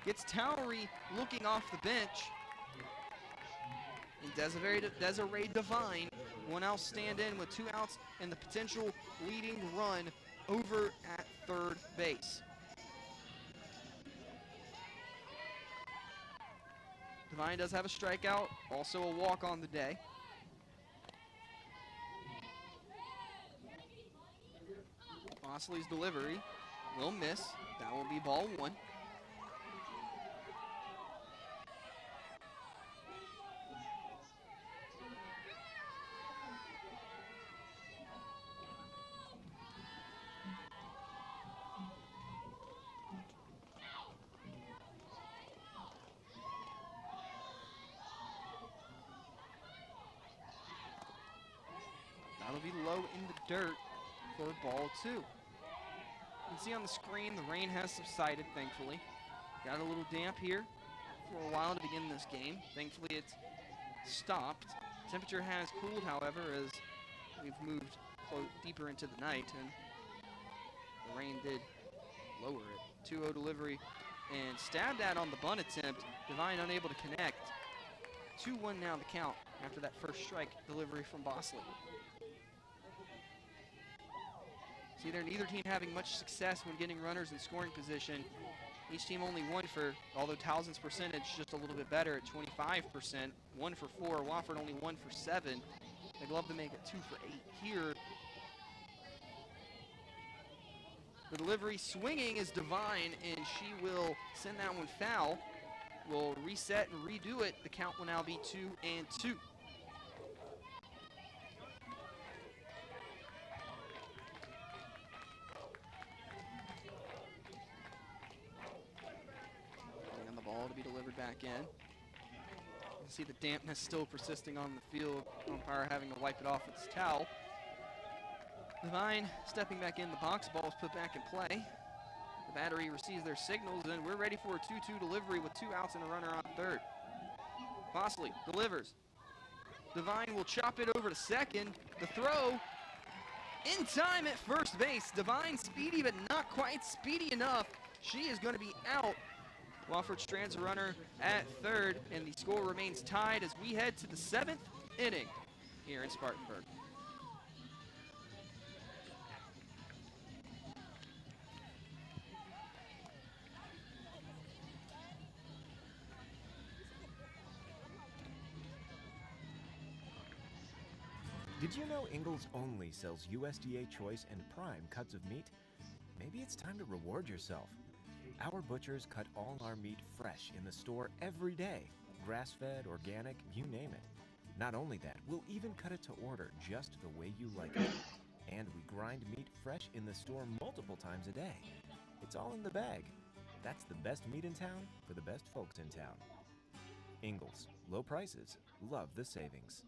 gets Towery looking off the bench, and Desiree Devine will now stand in with 2 outs and the potential leading run over at third base. Devine does have a strikeout, also a walk on the day. Bosley's delivery will miss. That will be ball 1. That'll be low in the dirt for ball 2. You can see on the screen the rain has subsided, thankfully. Got a little damp here for a while to begin this game. Thankfully it's stopped. Temperature has cooled, however, as we've moved deeper into the night, and the rain did lower it. 2-0 delivery and stabbed at on the bunt attempt. Devine unable to connect. 2-1 now the count after that first strike delivery from Bosley. See there, neither team having much success when getting runners in scoring position. Each team only 1 for, although Towson's percentage just a little bit better at 25%, 1 for 4. Wofford only 1 for 7. They'd love to make it 2 for 8 here. The delivery swinging is Devine, and she will send that one foul. Will reset and redo it. The count will now be 2-2. To be delivered back in. You can see the dampness still persisting on the field. Umpire having to wipe it off with his towel. Devine stepping back in. The box ball is put back in play. The battery receives their signals, and we're ready for a 2-2 delivery with 2 outs and a runner on third. Bosley delivers. Devine will chop it over to second. The throw in time at first base. Devine speedy, but not quite speedy enough. She is going to be out. Wofford strands a runner at third, and the score remains tied as we head to the 7th inning here in Spartanburg. Did you know Ingalls only sells USDA choice and prime cuts of meat? Maybe it's time to reward yourself. Our butchers cut all our meat fresh in the store every day. Grass-fed, organic, you name it. Not only that, we'll even cut it to order just the way you like it. And we grind meat fresh in the store multiple times a day. It's all in the bag. That's the best meat in town for the best folks in town. Ingalls, low prices, love the savings.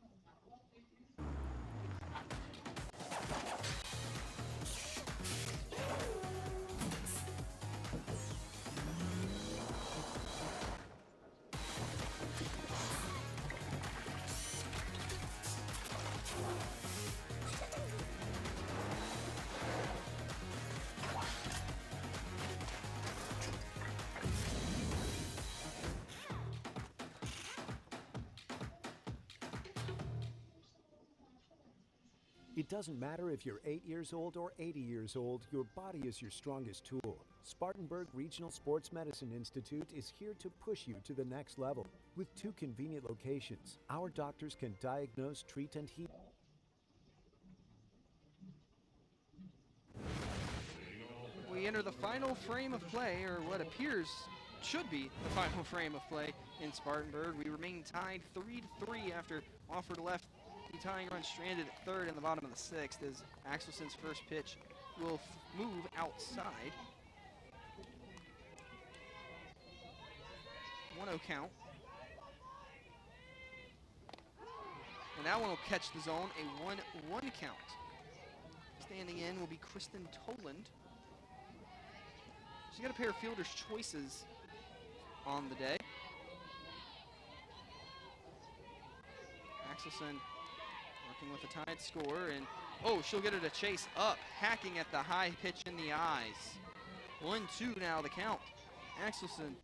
It doesn't matter if you're 8 years old or 80 years old, your body is your strongest tool. Spartanburg Regional Sports Medicine Institute is here to push you to the next level. With 2 convenient locations, our doctors can diagnose, treat, and heal. We enter the final frame of play, or what appears should be the final frame of play in Spartanburg. We remain tied 3-3 after Wofford left the tying run stranded at third in the bottom of the 6th as Axelson's first pitch will move outside. 1-0 count. And that one will catch the zone, a 1-1 count. Standing in will be Kristen Toland. She's got a pair of fielder's choices on the day. Axelson working with a tied score, and Oh, she'll get her to chase up, hacking at the high pitch in the eyes. 1-2 now the count. Axelson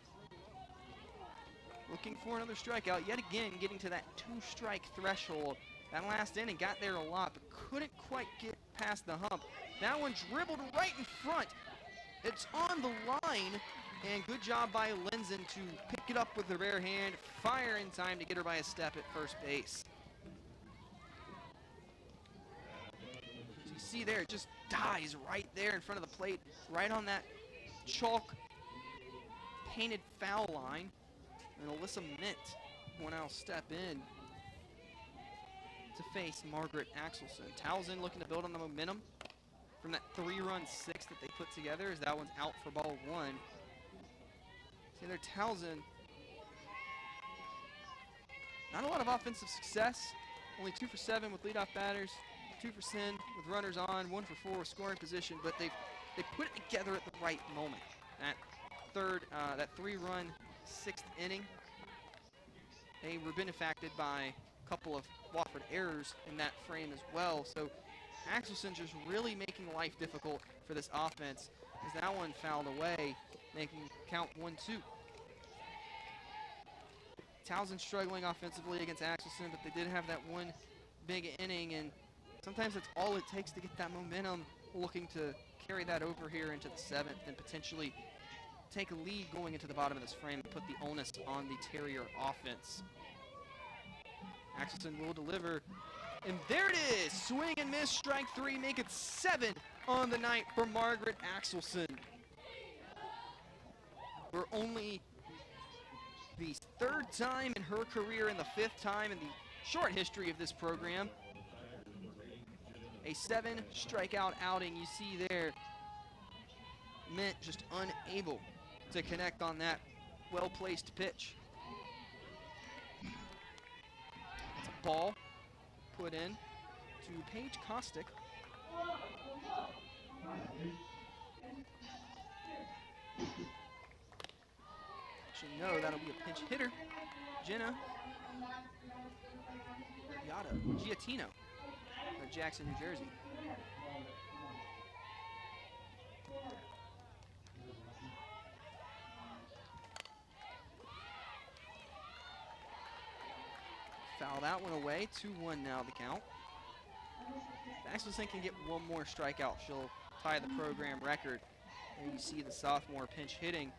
looking for another strikeout. Yet again, getting to that 2-strike threshold. That last inning got there a lot, but couldn't quite get past the hump. That one dribbled right in front. It's on the line, and good job by Linzen to pick it up with her bare hand, fire in time to get her by a step at first base. So you see there, it just dies right there in front of the plate, right on that chalk painted foul line. And Alyssa Mint will now step in to face Margaret Axelson. Towson looking to build on the momentum from that 3-run six that they put together, as that one's out for ball 1. See there, Towson, not a lot of offensive success. Only 2 for 7 with leadoff batters, 2 for 10 with runners on, 1 for 4 with scoring position, but they put it together at the right moment. That 3-run 6th inning, they were benefacted by a couple of Wofford errors in that frame as well. So Axelson just really making life difficult for this offense, as that one fouled away, making count 1-2. Towson struggling offensively against Axelson, but they did have that one big inning, and sometimes that's all it takes to get that momentum, looking to carry that over here into the 7th and potentially take a lead going into the bottom of this frame and put the onus on the Terrier offense. Axelson will deliver, and there it is! Swing and miss, strike 3, make it 7 on the night for Margaret Axelson. For only the 3rd time in her career and the 5th time in the short history of this program. A 7-strikeout outing you see there. Mint just unable to connect on that well-placed pitch. It's a ball put in to Paige Kostick. Actually, no, that'll be a pinch hitter. Jenna Giatino of Jackson, New Jersey. Foul that one away. 2-1 now the count. If Axelson can get one more strikeout, she'll tie the program record. There you see the sophomore pinch hitting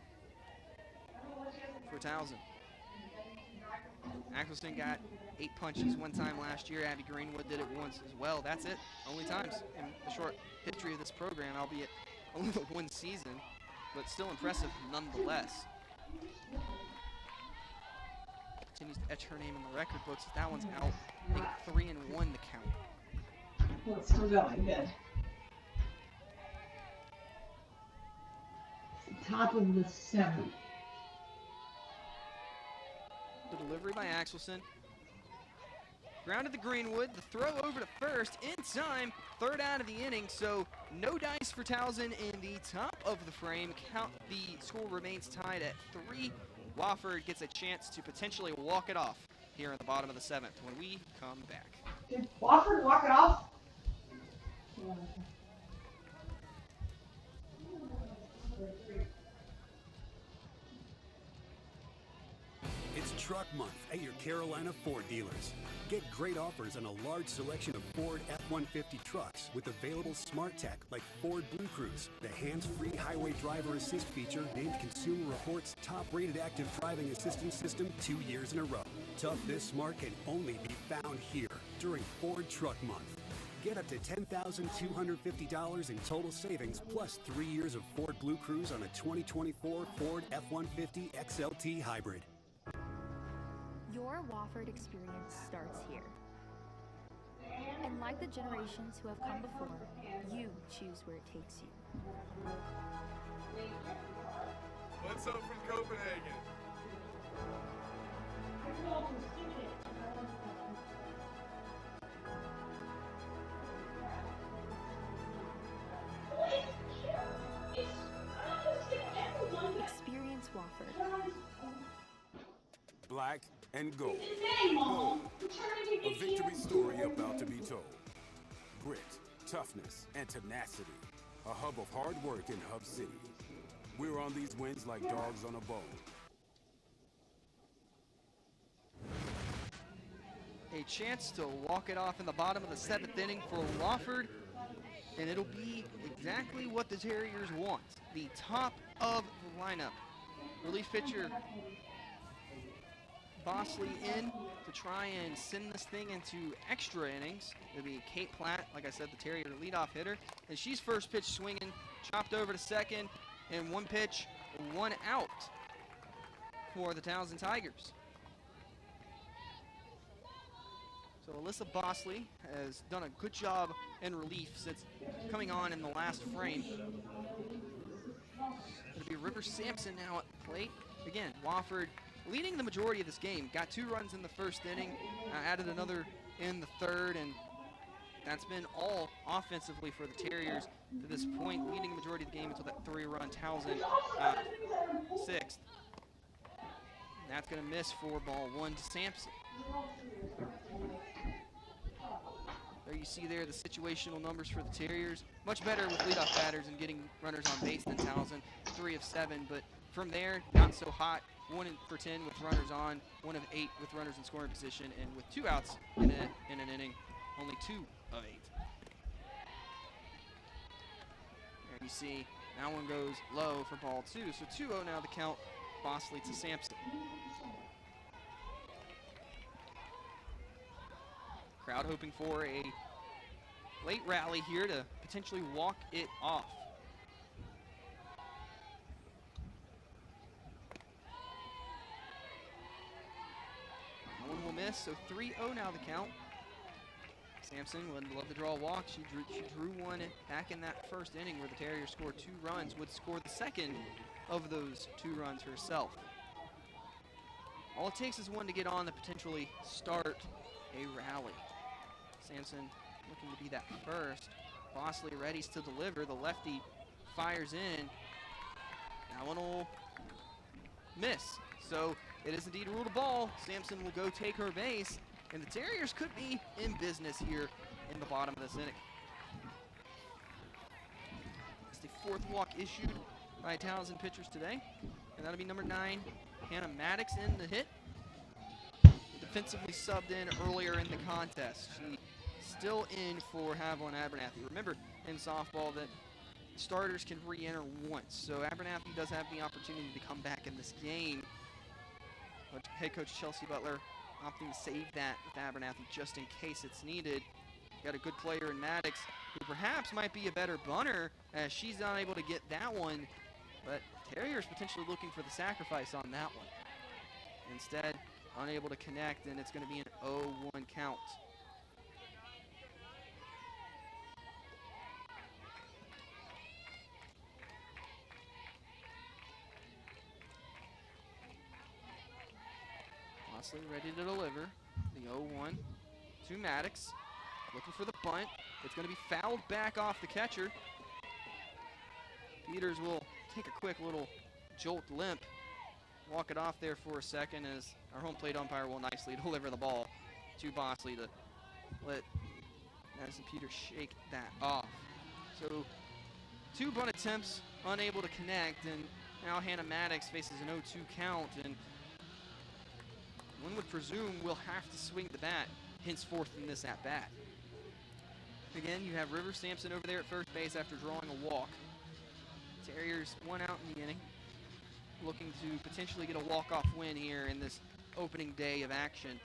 for Towson. Axelson got 8 punches one time last year. Abby Greenwood did it once as well. That's it. Only times in the short history of this program, albeit only the one season, but still impressive nonetheless. Continues to etch her name in the record books. That one's out. Make it 3-1 to count. Well, it's still going. Good. It's the top of the 7th. The delivery by Axelson. Grounded to Greenwood. The throw over to first in time. 3rd out of the inning. So no dice for Towson in the top of the frame. The score remains tied at 3. Wofford gets a chance to potentially walk it off here in the bottom of the 7th when we come back. Did Wofford walk it off? It's Truck Month at your Carolina Ford dealers. Get great offers on a large selection of Ford F-150 trucks with available smart tech like Ford Blue Cruise, the hands-free highway driver assist feature named Consumer Reports' top-rated active driving assistance system 2 years in a row. Tough this smart can only be found here during Ford Truck Month. Get up to $10,250 in total savings plus 3 years of Ford Blue Cruise on a 2024 Ford F-150 XLT Hybrid. Your Wofford experience starts here. And like the generations who have come before, you choose where it takes you. What's up from Copenhagen? Experience Wofford. Black and gold. Gold. A victory story about to be told. Grit, toughness, and tenacity. A hub of hard work in Hub City. We're on these wins like dogs on a bone. A chance to walk it off in the bottom of the 7th inning for Wofford, and it'll be exactly what the Terriers want. The top of the lineup. Relief pitcher Bosley in to try and send this thing into extra innings. It'll be Kate Platt, like I said, the Terrier leadoff hitter. And she's first pitch swinging, chopped over to second, and 1 pitch, 1 out for the Towson Tigers. So Alyssa Bosley has done a good job in relief since coming on in the last frame. It'll be River Sampson now at the plate. Again, Wofford leading the majority of this game. Got 2 runs in the 1st inning, added another in the 3rd, and that's been all offensively for the Terriers to this point, leading the majority of the game until that 3-run Towson 6th. And that's going to miss for ball 1 to Sampson. There you see there the situational numbers for the Terriers. Much better with leadoff batters and getting runners on base than Towson, 3 of 7, but from there, not so hot. 1 for 10 with runners on, 1 of 8 with runners in scoring position, and with 2 outs in an inning, only 2 of 8. There you see, that one goes low for ball 2, so 2-0 now the count, Bosley to Sampson. Crowd hoping for a late rally here to potentially walk it off. No one will miss, so 3-0 now the count. Sampson would love to draw a walk. She drew one back in that 1st inning where the Terriers scored 2 runs, would score the 2nd of those 2 runs herself. All it takes is one to get on to potentially start a rally. Sampson looking to be that first. Bosley ready to deliver. The lefty fires in. That one will miss. So it is indeed ruled a ball. Sampson will go take her base. And the Terriers could be in business here in the bottom of this inning. It's the 4th walk issued by Towson pitchers today. And that'll be number 9, Hannah Maddox in the hit. Defensively subbed in earlier in the contest. She still in for Haviland Abernathy. Remember in softball that starters can re-enter once, so Abernathy does have the opportunity to come back in this game. But head coach Chelsea Butler opting to save that with Abernathy just in case it's needed. Got a good player in Maddox, who perhaps might be a better bunter as she's not able to get that one, but Terriers potentially looking for the sacrifice on that one. Instead, unable to connect, and it's going to be an 0-1 count. Bosley ready to deliver. The 0-1 to Maddox. Looking for the bunt. It's going to be fouled back off the catcher. Peters will take a quick little jolt limp. Walk it off there for a second as our home plate umpire will nicely deliver the ball to Bosley to let Madison Peters shake that off. So 2 bunt attempts unable to connect, and now Hannah Maddox faces an 0-2 count, and one would presume we'll have to swing the bat henceforth in this at-bat. Again, you have River Sampson over there at first base after drawing a walk. Terriers 1 out in the inning, looking to potentially get a walk-off win here in this opening day of action.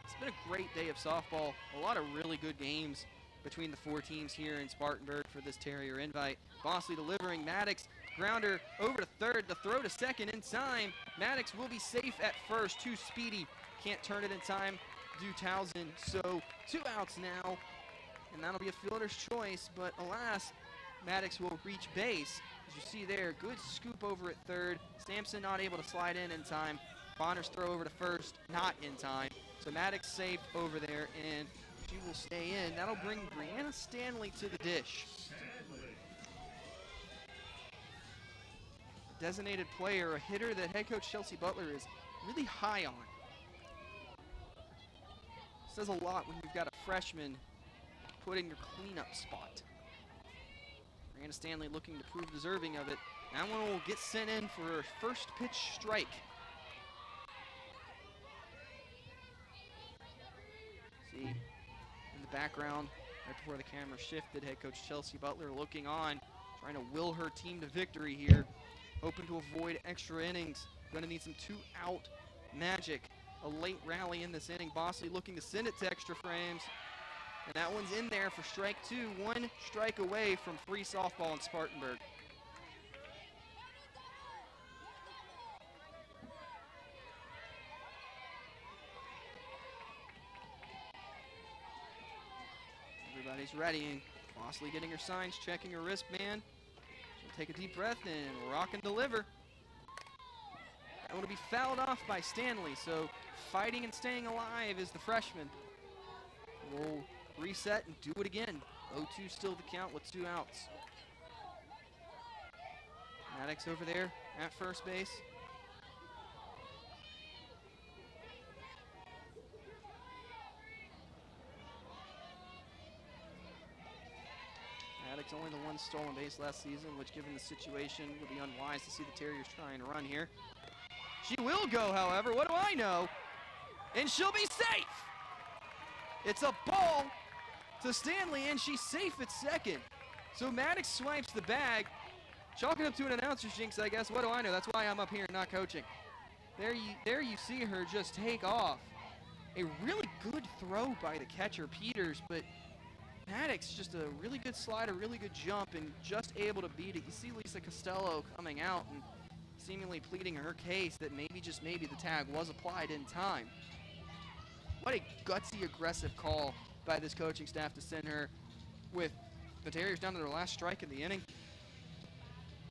It's been a great day of softball. A lot of really good games between the 4 teams here in Spartanburg for this Terrier invite. Bosley delivering. Maddox, grounder over to third. The throw to second in time. Maddox will be safe at first. Too speedy. Can't turn it in time. Do Towson. So 2 outs now. And that'll be a fielder's choice. But alas, Maddox will reach base. As you see there, good scoop over at third. Sampson not able to slide in time. Bonner's throw over to first, not in time. So Maddox safe over there, and she will stay in. That'll bring Brianna Stanley to the dish. A designated player, a hitter that head coach Chelsea Butler is really high on. Says a lot when you've got a freshman put in your cleanup spot. Brianna Stanley looking to prove deserving of it. That one will get sent in for her first pitch strike. See, in the background, right before the camera shifted, head coach Chelsea Butler looking on, trying to will her team to victory here, hoping to avoid extra innings. Gonna need some 2-out magic. A late rally in this inning. Bosley looking to send it to extra frames. And that one's in there for strike 2. 1 strike away from free softball in Spartanburg. Everybody's readying. Bosley getting her signs, checking her wristband. She'll take a deep breath and rock and deliver. That one will be fouled off by Stanley, so fighting and staying alive is the freshman. We'll reset and do it again. 0-2 still the count with 2 outs. Maddox over there at first base. Maddox only the 1 stolen base last season, which given the situation would be unwise to see the Terriers try and run here. She will go, however, what do I know? And she'll be safe! It's a ball to Stanley, and she's safe at second. So Maddox swipes the bag. Chalk it up to an announcer's jinx, I guess. What do I know? That's why I'm up here not coaching. There you see her just take off. A really good throw by the catcher, Peters, but Maddox just a really good slide, a really good jump, and just able to beat it. You see Lisa Costello coming out and seemingly pleading her case that maybe, just maybe, the tag was applied in time. What a gutsy, aggressive call by this coaching staff to send her with the Terriers down to their last strike in the inning.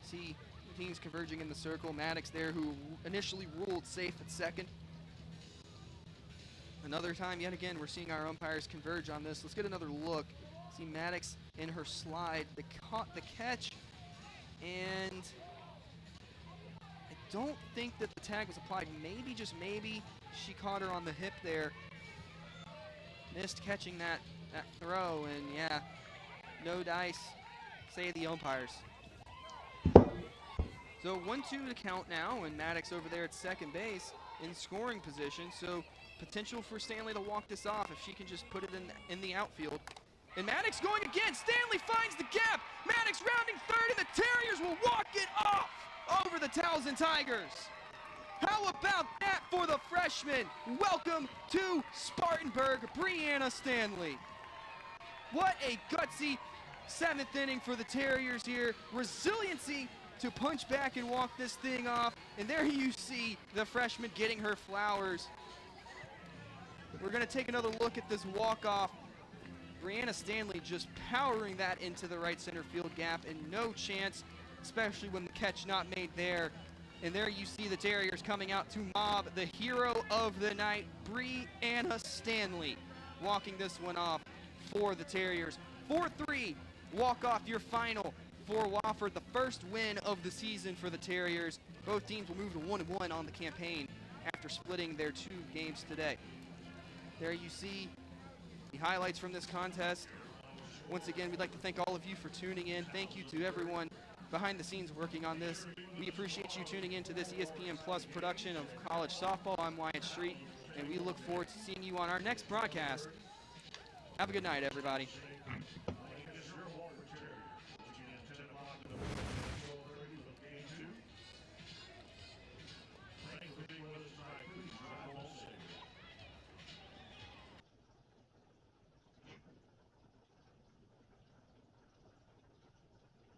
See the teams converging in the circle. Maddox there, who initially ruled safe at second. Another time, yet again, we're seeing our umpires converge on this. Let's get another look. See Maddox in her slide, the catch, and I don't think that the tag was applied. Maybe, just maybe, she caught her on the hip there. Missed catching that throw, and yeah, no dice, say the umpires. So 1-2 to count now, and Maddox over there at second base in scoring position. So potential for Stanley to walk this off if she can just put it in the outfield. And Maddox going again. Stanley finds the gap. Maddox rounding third, and the Terriers will walk it off over the Towson Tigers. How about that for the freshman? Welcome to Spartanburg, Brianna Stanley. What a gutsy 7th inning for the Terriers here. Resiliency to punch back and walk this thing off. And there you see the freshman getting her flowers. We're going to take another look at this walk-off. Brianna Stanley just powering that into the right center field gap, and no chance, especially when the catch not made there. And there you see the Terriers coming out to mob the hero of the night, Brianna Stanley, walking this one off for the Terriers. 4-3, walk off your final for Wofford, the first win of the season for the Terriers. Both teams will move to 1-1 on the campaign after splitting their 2 games today. There you see the highlights from this contest. Once again, we'd like to thank all of you for tuning in. Thank you to everyone behind the scenes working on this. We appreciate you tuning in to this ESPN Plus production of college softball. I'm Wyatt Street, and we look forward to seeing you on our next broadcast. Have a good night, everybody.